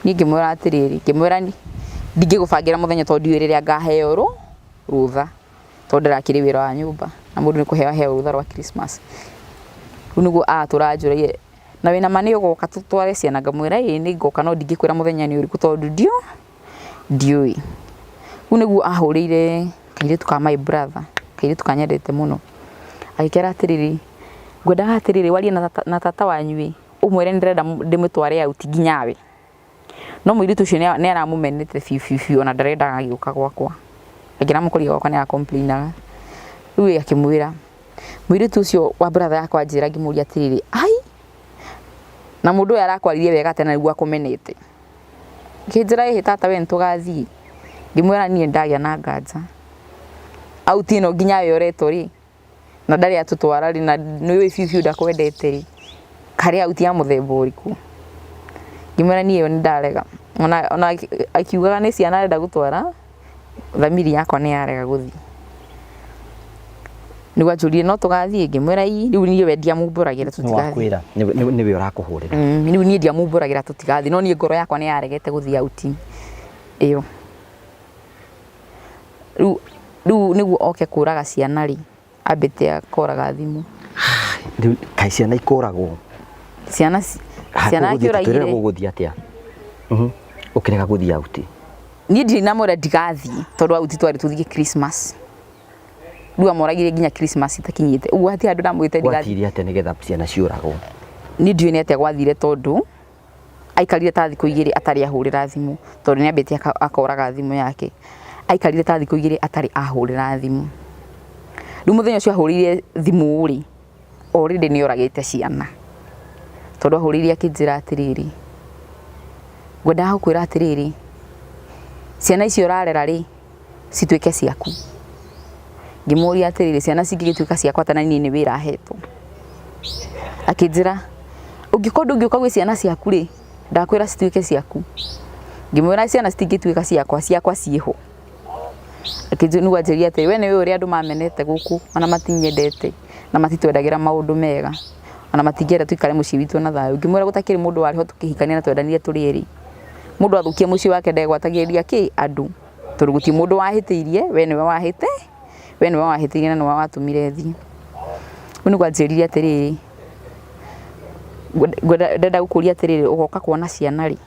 A: ni ngimwira atiriri ngimwira ni ndingigubangira muthenya tondu riria ngaheo rutha tondu rakiri wira wa nyumba na mundu ni kuheo rutha rwa Christmas unugo turanjuraie na wina mani ugoka tutware ciana ngamwira ni ngoka no ndingikwira muthenya ni uriku tondu ndiui unugo ahurire kaire tuka my brother kaire tukanyendete muno agikera atiriri ngwenda atiriri waria na tata wanyu umwire ndirenda ndimutware out nginyawe no muiritu ucio ne aramumenete fiu ona ndarenda agiuka gwakwa agira mukoria gwakwa ne complainaga riu akimwira muiritu ucio wa brother yakwa njira ngimuria atiriri ai na mundu uyu arakwaririe wega tena niguo akumenete kinjira ihi tata we ntugathie ngimwira nie ndagia na nganja auti no nginya yoreto ri na ndari atutwara ri na niwe fiu ndakwendete ri kari auti ya muthemba uriku ngimwira nie ndarega ona akiugaga ni ciana arenda gutwara thamiri yakwa ni yarega guthi niguo anjurie no tugathie ngimwira riu nie wendia mumburagira tutigathie
B: niwe urakuhurira
A: riu nie ndia mumburagira tutigathie no nie ngoro yakwa ni yaregete guthi auti iyo riu niguo oke kuraga ciana ri ambite akoraga thimu
B: kai ciana ikoragwo
A: ciana kiuragire
B: guguthia atia ukirega guthia auti
A: nie ndiri na mora ndigathie tondu auti twari tuthie Christmas riu amoragire nginya Christmas itakinyite uguo hati andu ndamwite ndigathie
B: gwatiri atia nigetha ciana ciuragwo
A: ni ndiwe ni atia gwathire tondu aikarire ta thiku igiri atari ahurira thimu tondu ni ambite akoraga thimu yake aikarire ta thiku igiri atari ahurira thimu riu muthenya ucio ahurire thimu ri already ni oragite ciana tondu ahurire akinjira atiriri ngwenda gukwira atiriri ciana icio urarera ri cituike ciaku ngimuria atiriri ciana cingigituika ciakwa tana ni wira hetwo akinjira ungikondu ngiuka gwi ciana ciaku ri ndakwira cituike ciaku ngimwira ciana citingituika ciakwa ciho akinjira niguo anjiria atiri we niwe uria andu mamenete guku ona matinyendete na matitwendagira maundu mega ona matingera tuikare mucii witu na thayu ngimwira gutakiri mundu wariho tukihikania na twendanire turiri mundu athukie mucii wake ndegwatagiria ki andu tondu guti mundu wahitiirie we niwe wahitiirie na niwe watumire thii niguo anjiririe atiriri ndenda gukuria atiriri ugoka kuona ciana ri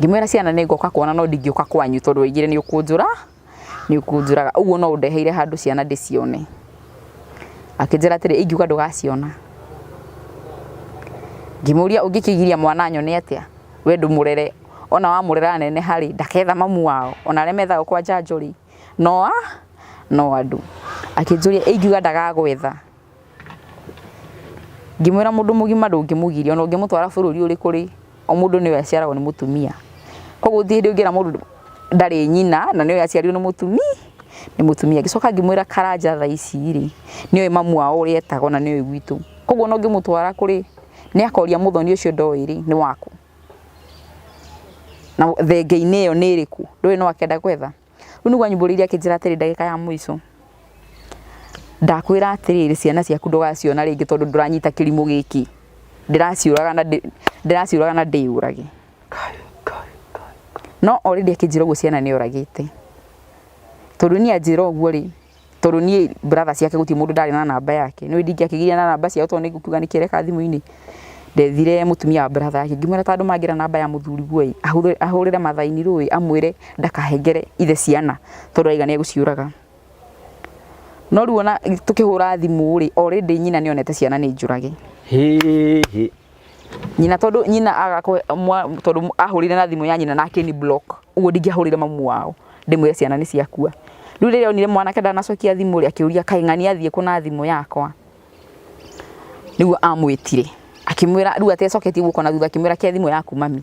A: ngimwira ciana ni ngoka kuona no ndingioka kwanyu tondu igire ni ukunjuraga uguo no undeheire handu ciana ndicione akinjira atiri ingiuga ndugaciona ngimuria ungikigiria mwana nyone atia we ndumurere ona wa murera nene hari ndaketha mamu wao ona remetha kwa janjuri no andu akinjuria ingiuga ndagagwetha ngimwira mundu mugima ndungimugiria ona ungimutwara bururi uri kuri o mundu niwe aciaragwo ni mutumia koguo thi ndi ngira mundu ndari nyina na niwe aciarirwo ni mutumia gicoka ngimwira karanja tha ici ri niwe mamu wao uri etagwo na niwe gwitu koguo no ngimutwara kuri ni akoria muthoni ucio ndoi ri ni waku na thenge-ini iyo ni iriku ndui no akenda kwetha riu niguo anyumburiria akinjira atiri ndagika ya mwico ndakwira atiriri ciana ciaku ndugaciona ringi tondu nduranyita kirimu giki ndiraciuraga na ndiurage no already akinjira uguo ciana ni oragite tondu ni anjira uguo ri tondu ni brother ciake guti mundu ndari na namba yake no ndingi akigiria na namba ciao tondu nigukiuga nikireka thimu-ini ndethire mutumia wa brother yake ngimwira tandu mangira namba ya muthuri guoi ahurire mathaini rui amwire ndakahengere ithe ciana tondu aiga ni eguciuraga no riu ona tukihura thimu ri already nyina ni onete ciana ni njurage nyina tondu nyina agakwe tondu ahurire na thimu ya nyina nake ni block uguo ndingiahurire mamu wao ndimwire ciana ni ciakua riu riria onire mwanake ndanacokia thimu ri akiuria kaing'ani athie kuna thimu yakwa niguo amwitire akimwira riu atecoketie guko na thutha akimwira ke thimu yaku mami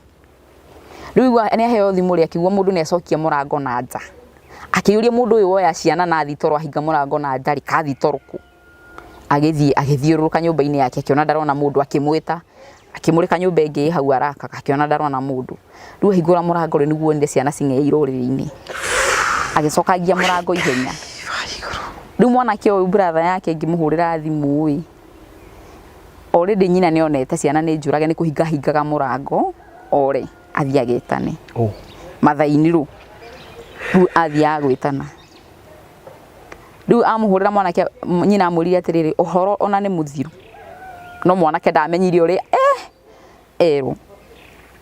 A: riu ni aheo thimu ri akigwa mundu ni acokia murango na nja akiuria mundu uyu woya ciana na thitoro ahinga murango na nja ri kathitoroku agithiururuka nyumba-ini yake akiona ndarona mundu akimwita akimurika nyumba ingi hau araka akiona ndarona mundu riu ahingura murango ri niguo nde ciana cing'eirwo riri-ini agicokagia murango ihenya riu mwanake uyu brother yake ngimuhurira thimu wi already nyina ni onete ciana ni njurage ni kuhingaga murango ore athia getane mathaini ru athia agwitana riu amuhurira mwanake nyina amurire atiriri uhoro ona ni muthiru no mwanake ndamenyire uri ero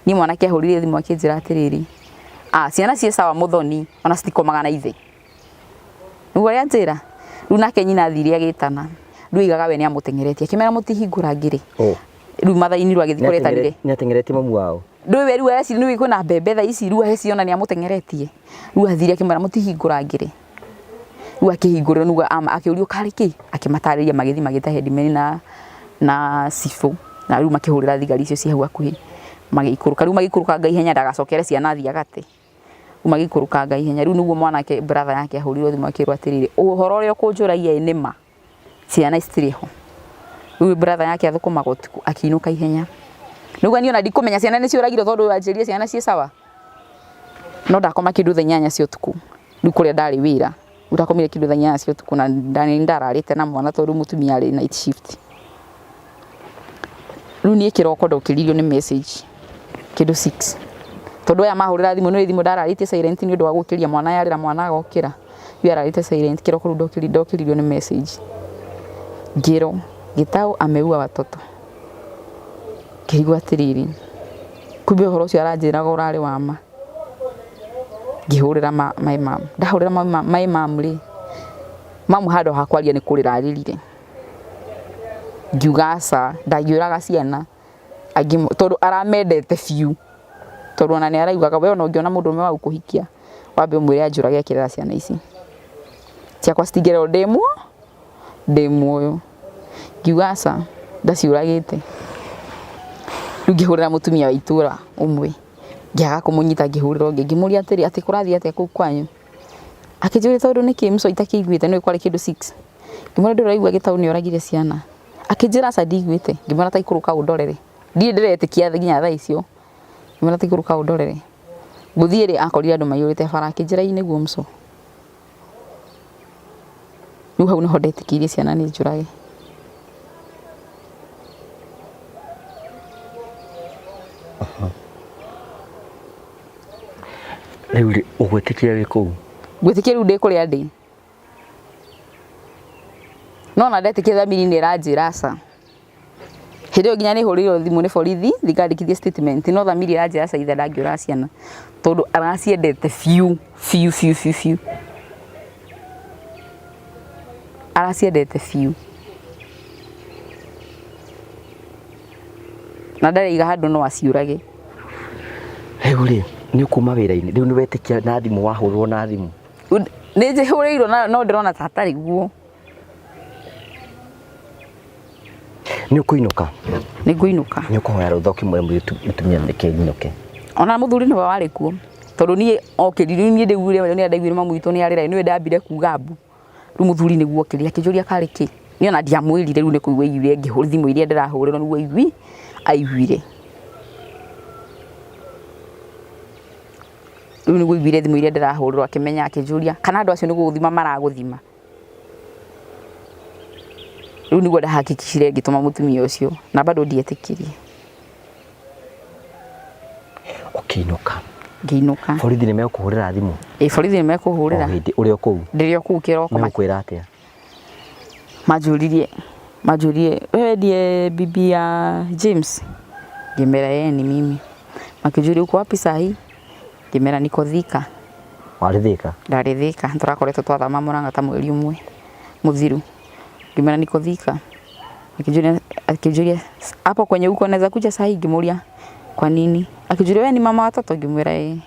A: ni mwanake ahurire thimu akinjira atiriri ciana cie sawa muthoni ona citikomaga na ithe niguo ria njira riu nake nyina athire agitana riu igaga we ni amutengeretie akimera mutihingura ngiri riu mathaini ru agithii kuretanire
B: ni atengeretie mamu wao
A: ndå we riu eci nä kwä na mbembe tha ici riu heciona nä amũtengeretie riu athire akĩmwĩra mũtihingũrangĩre riu akĩhingũrĩrwo nĩguo akĩũrio karĩ kĩ akĩmatarĩria magĩthiĩ magĩte headman na cibũ na riu makĩhũrĩra thigari icio ci hau hakuhĩ magĩikũrũka riu magĩikũrũkanga ihenya ndagacokere ciana thiĩ agate riu magĩikũrũkanga ihenya riu nĩguo mwanake brother yake ahũrirwo thimũ akĩrwo atĩrĩrĩ ũhoro ũrĩa ũkũnjũragia nĩ ma ciana citirĩ ho riu brother yake athũkũmaga ũtukũ akĩinũka ihenya nĩguo niĩ ona ndikũmenya ciana nĩ ciũragire tondũ anjĩrire ciana ciĩ sawa no ndakoma kĩndũ thaa 8 cia ũtukũ rĩu kũrĩa ndarĩ wĩra ndakomire kĩndũ thaa 8 cia ũtukũ na ndararĩte na mwana tondũ mũtumia arĩ night shift rĩu niĩ kĩroko ndokĩririo nĩ message kĩndũ 6 tondũ aya mahũrĩra thimũ nĩ thimũ ndararĩtie silent nĩ ũndũ wa gũkĩria mwana yarĩra mwana agokĩra rĩu ararĩte silent kĩroko rĩu ndokĩririo nĩ message ngĩrwo Gitau ameua watoto kĩigua atĩrĩrĩ kumbe ũhoro ũcio aranjĩraga ũrarĩ wa ma ngĩhũrĩra my mom ndahũrĩra my mom rĩ mamu handũ ha kwaria nĩ kũrĩra arĩrire ngiuga aca ndangĩũraga ciana tondũ aramendete biũ tondũ ona nĩ araugaga we ona ũngĩona mũndũrũme wa gũkũhikia wambe ũmwĩre anjũrage akĩrera ciana ici ciakwa citingĩrerwo ndĩ muoyo ngiuga aca ndaciũragĩte rĩu ngĩhũrĩra mũtumia wa itũra ũmwe ngĩaga kũmũnyita ngĩhũrĩra ũngĩ ngĩmũria atĩ kũrathiĩ atĩa kũu kwanyu akĩnjũria tondũ nĩkĩ mco itakĩiguĩte nĩwe kwarĩ kĩndũ 6 ngĩmwĩra ndĩraigua Gitau nĩ oragire ciana akĩnjĩra aca ndiguĩte ngĩmwĩra ta ikũrũka ũndorere ndirĩ ndĩretĩkia nginya thaa icio ngĩmwĩra ta ikũrũka ũndorere gũthiĩ rĩ akorire andũ maiyũrĩte bara akĩnjĩra ĩ nĩguo mco rĩu hau nĩho ndetĩkĩirie ciana nĩ njũrage
B: rĩu ũgwĩtĩkia wĩ kũu
A: ngwĩtĩkia rĩu ndĩ kũrĩa ndĩ no na ndetĩkia thamiri nĩ ĩranjĩra aca hĩndĩ ĩyo nginya nĩ hũrĩirwo thimũ nĩ borithi thikandĩkithie statement no thamiri ĩranjĩra aca ithe ndangĩũraga ciana tondũ araciendete biũ araciendete biũ na ndaraiga handũ no aciũrage
B: rĩu rĩ nĩ ũkuma wĩra-inĩ rĩu nĩ wetĩkia na thimũ wahũrwo na thimũ
A: nĩ njĩhũrĩirwo no ndĩrona ta hatarĩ guo
B: nĩ ũkũinũka
A: nĩ ngũinũka
B: nĩ ũkũhoya rũtha ũkĩmwĩra mũtumia nĩkĩ ainũke
A: ona mũthuri nĩwe warĩ kuo tondũ niĩ okĩrire niĩ ndaiguire mamu witũ nĩ arĩra niĩ ndambire kuga mbu rĩu mũthuri nĩguo okĩrire akĩnjũria karĩ kĩ niĩ ona ndiamwĩrire rĩu nĩ kũigua aiguire ngĩhũrĩra thimũ iria ndĩrahũrĩrwo nĩguo aiguire rĩu nĩguo aiguire thimũ iria ndĩrahũrĩrwo akĩmenya akĩnjũria kana andũ acio nĩguo gũthima maragũthima rĩu nĩguo ndahakikishire ngĩtũma mũtumia ũcio na bado ndietĩkirie
B: ũkĩinũka
A: ngĩinũka
B: borithi nĩ megũkũhũrĩra thimũ
A: borithi nĩ mekũhũrĩra
B: hĩndĩ ũrĩ o kũu
A: ndĩrĩ o kũu kĩroko
B: makwĩra atĩa
A: manjũririe wewe ndiye bibi ya James ngĩmera yeye ni mimi makĩnjũria uko wapi sahi ngĩmera niko Thika
B: warĩ Thika
A: ndarĩ Thika tũrakoretwo twathama Mũrang'a ta mweri ũmwe mũthiru ngĩmera niko Thika akĩnjũria hapo kwenye uko naweza kuja sahi ngĩmũria kwa nini akĩnjũria wewe ni mama watoto ngĩmwĩra yeye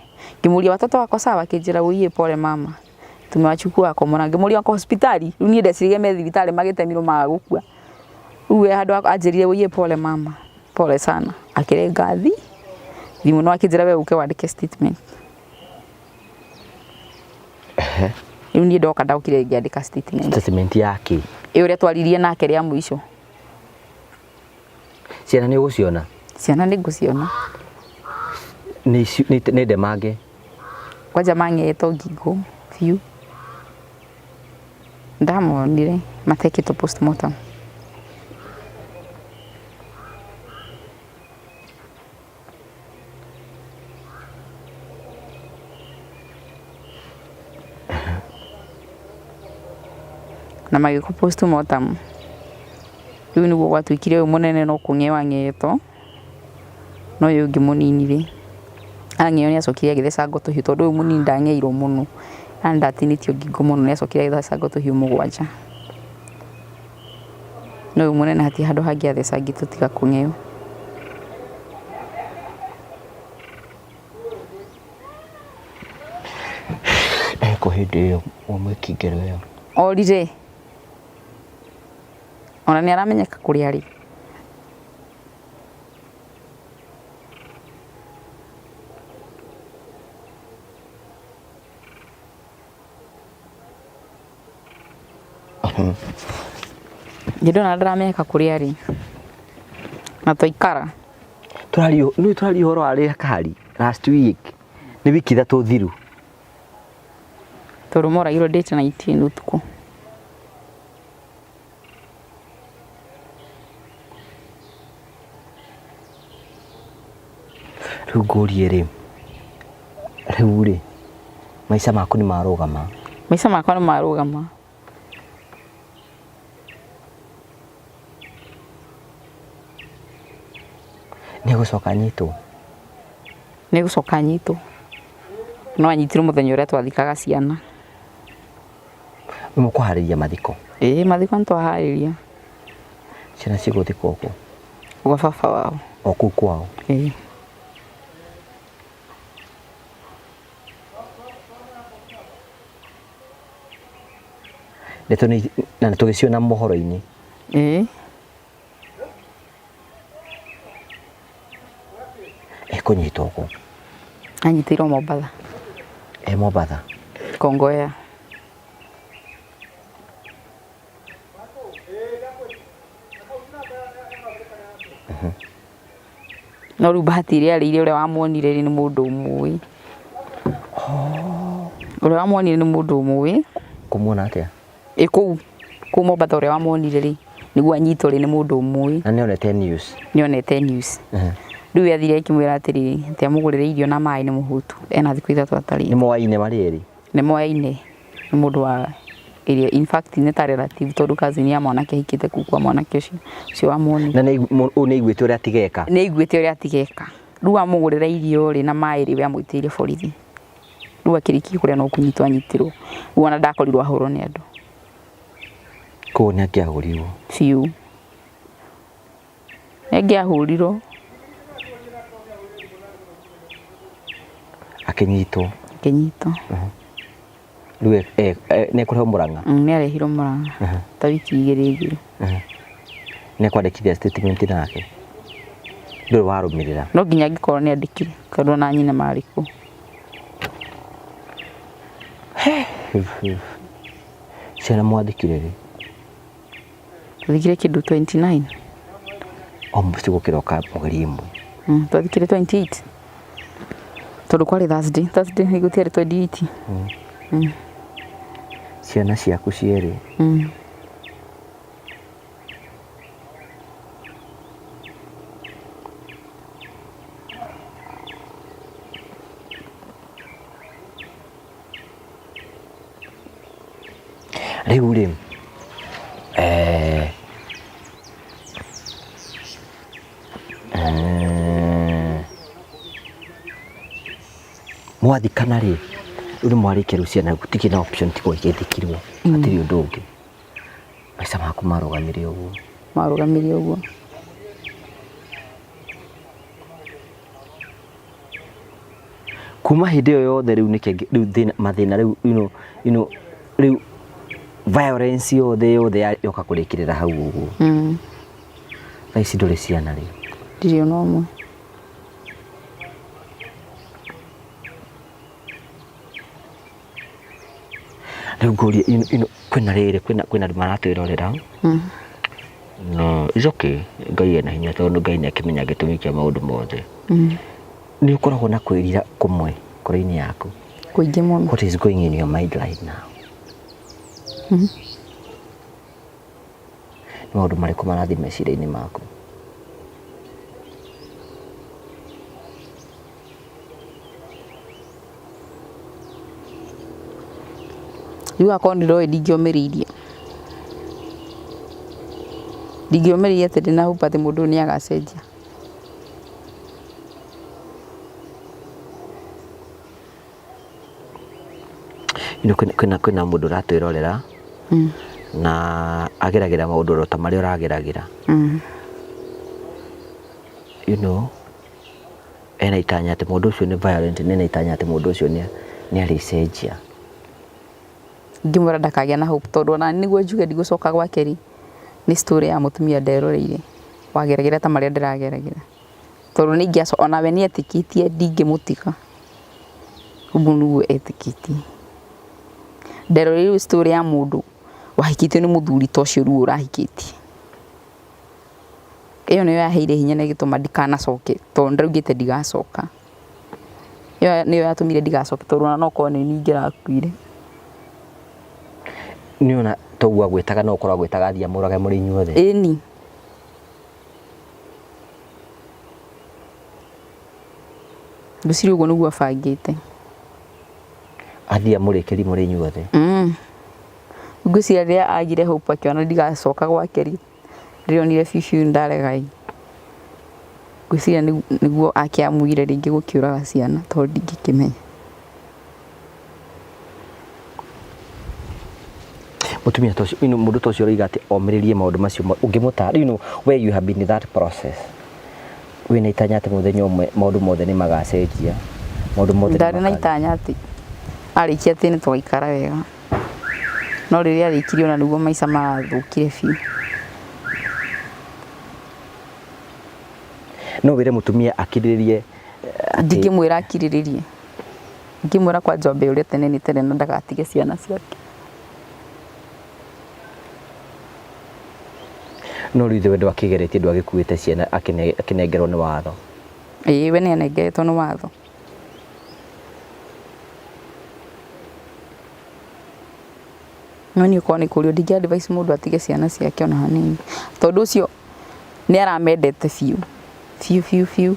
A: ngĩmũria watoto wako sawa akĩnjĩra uiye pole mama tumewachukua kwa Mũrang'a ngĩmũria wako hospitali rĩu niĩ ndecirĩrie me thibitarĩ magĩtemirwo magagũkua rĩu handũ anjĩrire uiye pole mama pole sana akĩrenga thimũ no akĩnjĩra wewe uke wandĩke statement rĩu niĩ ndoka ndaukire ngĩandĩka
B: statement yake
A: ũrĩa twaririe nake rĩa mũico
B: ciana nĩ ũgũciona
A: ciana nĩ ngũciona
B: nĩ ndemange
A: kwanja mang'etwo ngingo biũ ndamonire matekĩtwo postmortem na magĩkwo postmortem rĩu nĩguo gwatuĩkire ũyũ mũnene no kũng'e wang'etwo no ũyũ ũngĩ mũnini rĩ ang'eo nĩ acokire agĩthecangwo tũhiũ tondũ ũyũ mũnini ndang'eirwo mũno na ndatinĩtio ngingo mũno nĩ acokire agĩthecangwo tũhiũ 7 no ũyũ mũnene hatirĩ handũ hangĩ athecangĩtwo tiga kũng'eo
B: hindi yo umwikingero yo
A: orire ona ni aramenyeka kuri ari Ndona ndaramenyeka kuri ari na toikara
B: turari horo ari kari last week ni wiki thatu thiru
A: turumora iro date 19 utuku
B: rugorie ri riu maica maku ni marugama
A: maica makwa ni marugama
B: Nigucoka
A: nyito no anyitirwo muthenya uria twathikaga ciana
B: mukuhariria mathiko
A: mathiko ntwahariria
B: ciana ciguthikwo ku
A: gwa baba wao
B: oku kwao Netoni na tugiciona mohoro-ini kunyitwo ku
A: anyitirwo Mombatha
B: Mombatha
A: Kongoya no riu bahati iria arĩire ũrĩa wamuonire nĩ mũndũ ũmũĩ ũrĩa wamuonire nĩ mũndũ ũmũĩ
B: kumuona atia
A: kũu Mombatha ũrĩa wamuonire rĩ nĩguo anyitwo rĩ nĩ mũndũ ũmũĩ
B: na nĩonete news
A: riu athire akimwira atiri tiamugurire irio na mai ni muhutu ena thiku ithatu atari
B: ni moaine mari eri
A: ni moaine ni mundu wa area in fact ni ta relative tondu cousin ya mwanake hikite kukwa mwanake ucio wa muoni
B: na ni iguite uria atigeka
A: riu amugurira irio ri na mai ri we amwitiire borithi riu akiriki kuria no kunyitwo anyitirwo riu ona ndakorirwo ahurwo ni andu
B: ko ni akiahurirwo
A: fiu ahurirwo
B: akinyitwo riu ne kuri Murang'a
A: ni arehirwo Murang'a ta wiki igiri igiri
B: ne kwandikithia statement nake ndio warumirira
A: no nginya ngikorwo ni andikire tondu na nyine mariko
B: ciana mwandikire ri
A: twandikire kindu 29
B: omusi gukiroka mweri imwe
A: twandikire 28 tondu kwari Thursday igutiari 28
B: ciana ciaku cieri riu ri mwathikana ri uri mwarikiru ciana gutiki na option tiko igethikirwo atiri undu ungi maica maku marugamire uguo kuma hindi yo yothe riu nike riu mathina riu riu violence yothe yoka kurikirira hau uguo thaici nduri ciana ri
A: ndirio no mwe
B: riu nguri kwina riri kwina maratwirorera no is okay ngai ena hinya tondu ngai nakimenya gitumi kia maundu mothe ni ukoragwo na kwirira kumwe kuri-ini yaku
A: kuingi muno
B: what is going in your mind right now maundu mariku marathi meciria-ini maku
A: riu akorwo ndiroi ndingĩũmĩrĩirie atĩ ndĩnahupa atĩ mũndũ ũyũ nĩ agacenjia
B: kwina mundu uratwirorera na ageragira maundu ta maria urageragira ena itanya ati mundu ucio ni violent, nena itanya ati mundu ucio ni aricenjia
A: ngimwira ndakagĩa na hope tondu ona niguo njuge ndigũcoka gwake ri ni story ya mutumia nderoreire wageregera ta maria ndirageregera tondu ningiaco ona we ni etikitie ndingĩmũtiga uguo niguo etikitie nderoreire story ya mundu wahikitio ni muthuri ta ũcio rĩu ũrahikitie iyo niyo yaheire hinya na gĩtũma ndikanacoke tondu ndaugĩte ndigacoka iyo niyo yatumire ndigacoke tondu ona no korwo ni ningĩrakuire
B: ni ona toguo agwĩtaga no korwo agwĩtaga thia mũrage mũrĩ inyuothe
A: ĩni ngwĩciria ũguo nĩguo abangĩte
B: athia mũrĩkĩri mũrĩ inyuothe
A: ngwĩciria rĩrĩa agire hope akĩona ndigacoka gwake ri ndĩronire biũ ndaregai ngwĩciria nĩguo akĩamũire rĩngĩ gũkĩũraga ciana tondũ ndingĩkĩmenya
B: mutumia to mundu to cio roiga ati omiririe maundu macio ungimutara where you have been in that process wina itanya ati muthenya umwe maundu mothe ni magacenjia maundu mothe
A: ndari na itanya ati arikia ati ni twaikara wega no rĩrĩa arikirio na nĩguo maica marathũkire biũ
B: no wire mutumia akiriririe
A: ndingĩmwĩra akiriririe ngĩmwĩra kwa Njombe ũrĩa tene ni tene na ndagatige ciana ciake
B: no rithe wendo akigeretie ndu agikuite ciana akinengerwo ni watho
A: we ni anengeretwo ni watho no ni ukorwo ni kũrio ndingĩ advice mũndũ atige ciana ciake ona hanini tondu ũcio ni aramendete biũ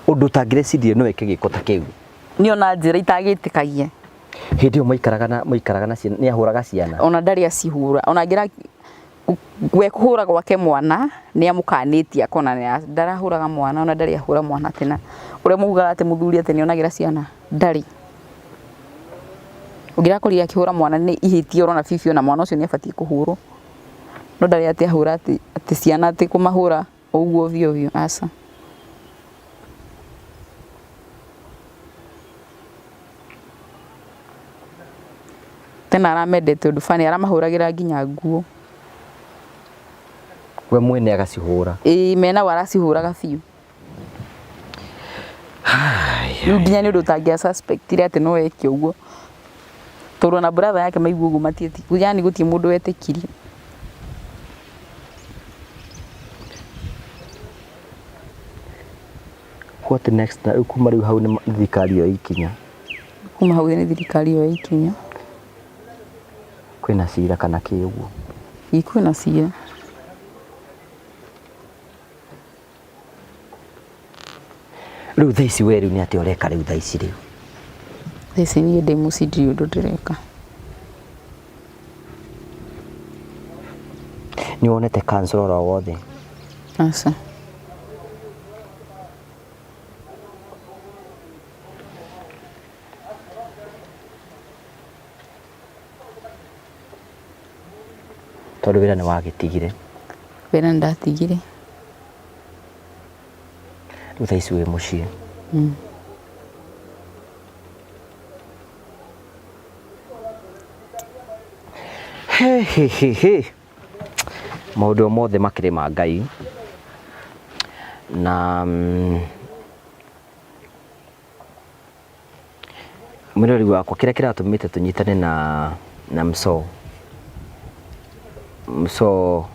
B: undu tangirecirie no eke giko ta kiu
A: ni ona njĩra itagĩtĩkagie
B: hindi yo maikaraga na ciana ni ahuraga ciana
A: ona ndari acihura ona ngira we kuhura gwake mwana ni amukanĩtie akona ndarahuraga mwana ona ndari ahura mwana tena uria mugaga ati muthuri ati ni onagira ciana ndari ugira korire akihura mwana ni ihĩtie urona biũ na mwana ucio ni abatie kuhurwo no ndari ati ahura ati ciana ati kumahura uguo biũ aca tena aramendete undu fani aramahuragira nginya nguo
B: we mwene agacihura
A: mena waracihuraga biũ rĩu nginya nĩ ũndũ ũtangĩa suspectire atĩ no eke ũguo tondu na brother yake maigua ũguo matiĩtĩkia yani gũtirĩ mũndũ wetĩkirie
B: what next na kuma rĩu hau nĩ thirikari yo ikinya
A: kuma hau nĩ thirikari yo ikinya
B: kwina cira kana ki uguo
A: kwina cira
B: riu thaici we riu ni ati ureka riu thaici riu
A: thaici ni ndĩ mũciĩ ndirĩ ũndũ ndĩreka
B: ni wonete councilor o wothe
A: aca
B: tondu wira ni wagitigire
A: wĩra ndatigire
B: riu thaici wi muciĩ maundu mothe makiri ma Ngai na mwirori wakwa kiria kiratumite tunyitane na Mso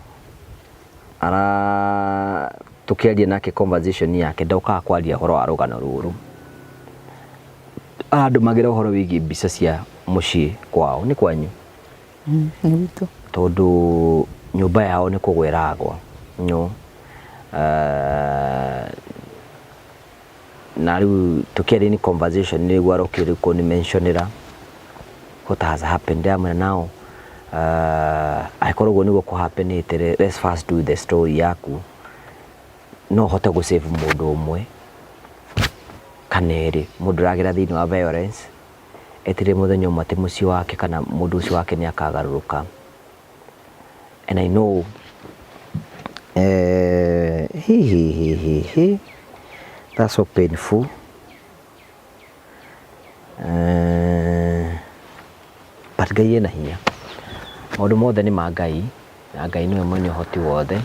B: ara tukiaria nake conversation yake ndaukaga kwaria horo wa rugano ruru andu magira horo wigi mbica cia muciĩ kwao ni kwanyu
A: ni witũ
B: tondu nyumba yao ni kugweragwa na riu tukiaria ni conversation ni gwarokire ko ni mentionera what has happened there now aikoragwo niguo kuhapenite let's first do the story yaku no hote go save mundu umwe kaneri mundu ragira thini wa violence etire muthenya umwe ati muciĩ wake kana mundu ucio wake ni akagaruruka and I know that's so painful Ngai ena hinya maundu mothe ni ma Ngai na Ngai niwe mwene uhoti wothe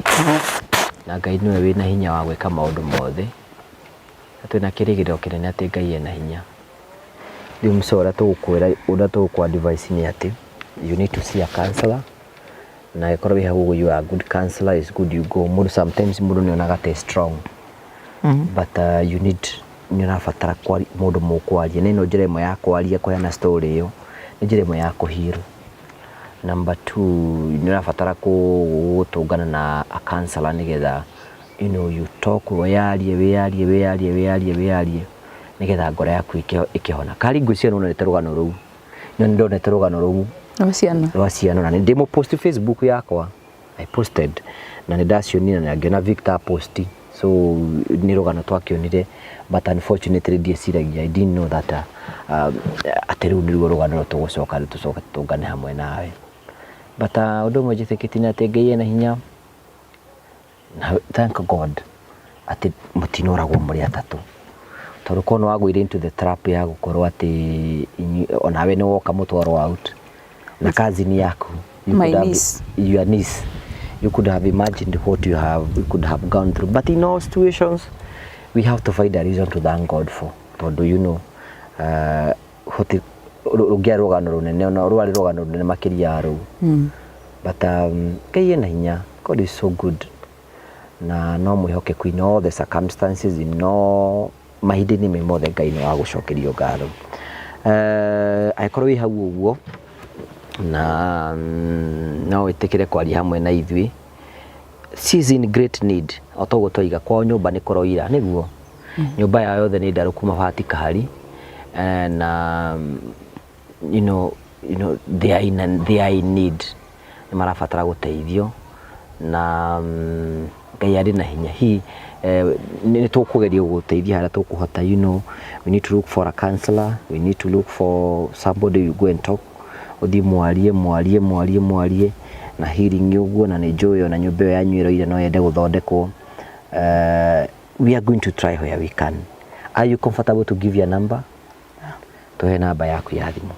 B: na Ngai niwe wina hinya wa gwika maundu mothe twina kirigiro kinene ati Ngai ena hinya riu msora tugukwira unda tugukwa advice ni ati you need to see a counselor na ikorwo we have you are a good counselor is good you go more sometimes mundu ni onaga te strong but you need ni rafatara kwa mundu mukwaria nino njira imwe ya kwaria kwa na story iyo ni njira imwe ya kuhiru. Number 2 ni rafatara gutungana na a counselor nigetha you talk wearie nigetha ngoro yaku ikihona kari ngucio no nete rugano ruu no ndonete rugano ruu rwa ciana na ndimo post Facebook yakwa I posted na ndacionire na ngiona Victor post so ni rugano twakionire but unfortunately ndieciragia I didn't know that atiru ni rugano tugucoka tungane hamwe nawe but undu mwe jitikitine ati Ngai ena hinya na thank God ati mutinuragwo muri atatu tondu kono wagwire into the trap ya gukorwo ati onawe ni woka mutwaro out na kazi ni yaku your niece you could have imagined what you could have gone through but in all situations we have to find a reason to thank God for tondu hoti rugia rugano runene ona rwari rugano runene makiria ru but Ngai ena hinya God is so good na no mwihoke in all the circumstances no mahindini me mothe Ngai ni wa gucokerio ngatho aikorwo wi hau uguo na no itikire kwaria hamwe na ithui she's in great need otogo toiga kwa nyumba ni koroira niguo nyumba ya yothe ni ndaruku mabati kahari and they are in need ni marafatara guteithio na Ngai ari na hinya hi ni tukugeria guteithia hara tukuhota we need to look for a counselor we need to look for somebody you go and talk uthi mwarie na hearing uguo na ni joyo na nyumba ya nywiro ire no yende guthondekwo we are going to try where we can. Are you comfortable to give your number? Tuhe namba yaku ya thimu.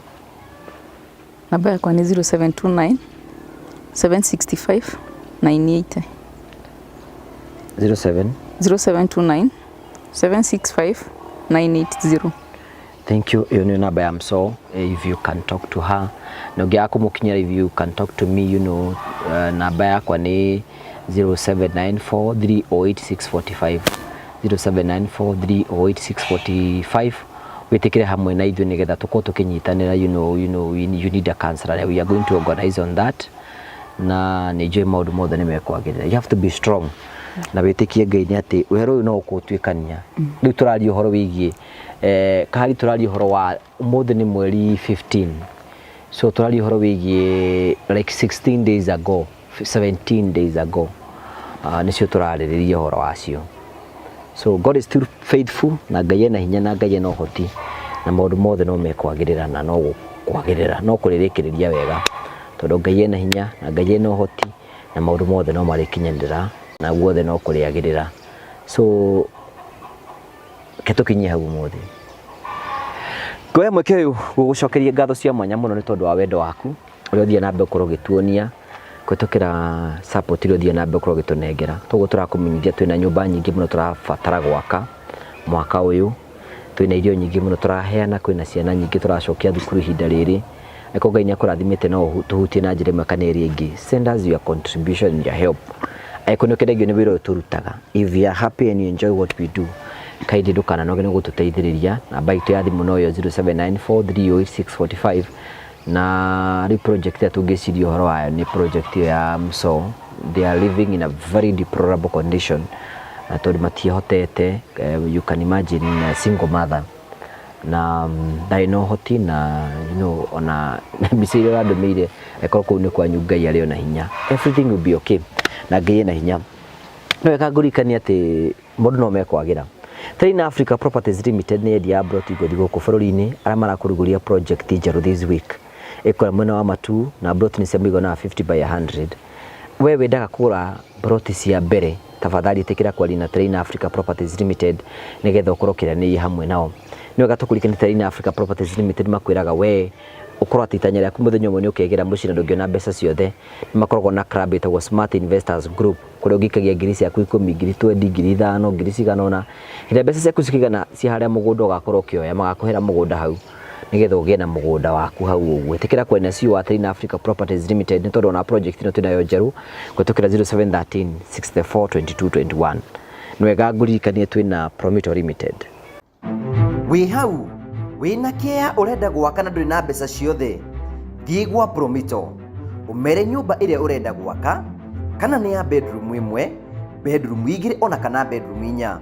A: Namba yakwa ni 0729 765 980 0729 765 980.
B: Thank you. Iyo ni namba ya mso if you can talk to her. Nogia yako mukinyira if you can talk to me namba yakwa ni 0794308645 0794308645 witikire hamwe na ithu nigetha tuko tukinyitanira you need a counselor. We are going to organize on that na nije maundu mothe nimekwagirira. You have to be strong na witikie Ngai ni ati wero no ukutwikania riu turari uhoro wigie kahari turari uhoro wa mothe ni mweri 15 so turari uhoro wigie like 16 days ago 17 days ago nicio turaririria uhoro wacio. So God is still faithful na Ngai ena hinya na Ngai ena uhoti na maundu mothe no mekwagirira na no kwagirira no kuririkiria wega tondu Ngai ena hinya na Ngai ena uhoti na maundu mothe no marikinyendera na guothe no kuriagirira. So ketukinyia hau mothe ngoya mweke uyu gugucokeria ngatho cia mwanya muno ni tondu wa wendo waku uri uthie na mbe kurwo gituonia kwetukira support iri uthie na mbe kurwo gitunengera togo turakumenyithia twina nyumba nyingi muno turafatara gwaka mwaka uyu twina irio nyingi muno turaheana kwina ciana nyingi turacokia thukuru ihinda riri eko Ngai nyakurathimite no tuhutie na njira makaneri ingi. Send us your contribution and your help. Eko no kedegio ni wiro turutaga. If you are happy and you enjoy what we do kaidi dukana no gene gututeithiriria na bike ya thimu no yo 0794308645 na ri project ya tugecirio horo wayo ni project ya mso. They are living in a very deplorable condition na tori matihotete you can imagine a single mother na dai no hoti na ona bisiri rado mire eko ko ni kwa nyuga ya leo na hinya everything will be okay na Ngai na hinya no ekagurikania ati mundu no mekwagira. Train Africa Properties Limited ni edia brought you go bururi-ini ara marakuruguria project njeru this week ekora mwena wa matu na brought ni semigo na 50 by 100. Wewe ndaka kura brought cia mbere tafadhali tekira kwa lina Train Africa Properties Limited nigetha ukorokira ni hamwe nao ni wega tukurikana Train Africa Properties Limited makwiraga we ukorwo atitanya rĩaku mũthenya ũmwe nĩ ũkegera mũciĩ na ndũngĩona mbeca ciothe. Nĩ makoragwo na club ĩtagwo Smart Investors Group kũrĩa ũngĩikagia ngiri ciaku 10, ngiri 20, ngiri 5, ngiri cigana ũna. Hĩndĩ mbeca ciaku cikigana ci harĩa mũgũnda ũgakorwo ũkĩoya, magakũhera mũgũnda hau nigetha ũgĩe na mũgũnda waku hau ũguo. Ĩtĩkĩra kwena CEO wa Trina Africa Properties Limited nĩ tondũ ona project ĩno twĩnayo njerũ gwĩtũkĩra 0713 64 22 21. Nwega ngũririkanie twĩna Promito Limited.
D: Wĩ hau wĩna kĩeya ũrenda gwaka na ndũrĩ na mbeca ciothe, thiĩ gwa Promito ũmere nyũmba ĩrĩa ũrenda gwaka kana nĩ ya bedroom ĩmwe, bedroom 2 ona kana bedroom 4.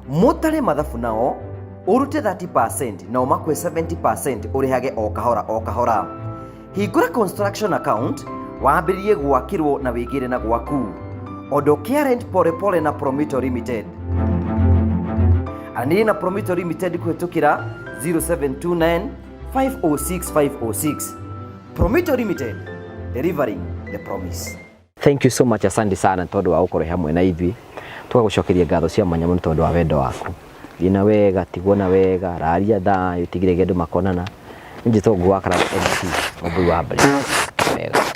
D: Mũtare mathabu nao urute 30% na umakwe 70% urihage o kahora o kahora. Hingũra construction account wambĩrĩrie gwakĩrwo na wĩigĩre na gwaku. Ondokea rent pole pole na Promito Limited. Anĩrĩ na Promito Limited kũhetũkĩra 0729 506 506. Promito Limited, delivering the promise.
B: Thank you so much, asante sana tondũ wa gũkorwo hamwe na ithuĩ. Tũgagũcokeria ngatho cia mwanya mũno tondũ wa wendo waku. Thiĩna wega, tigwo wega, raria thayũ, tigire andũ makonana. Nĩ njĩtwo ngũ wa Club MC Wambui wa Mbere. Wega.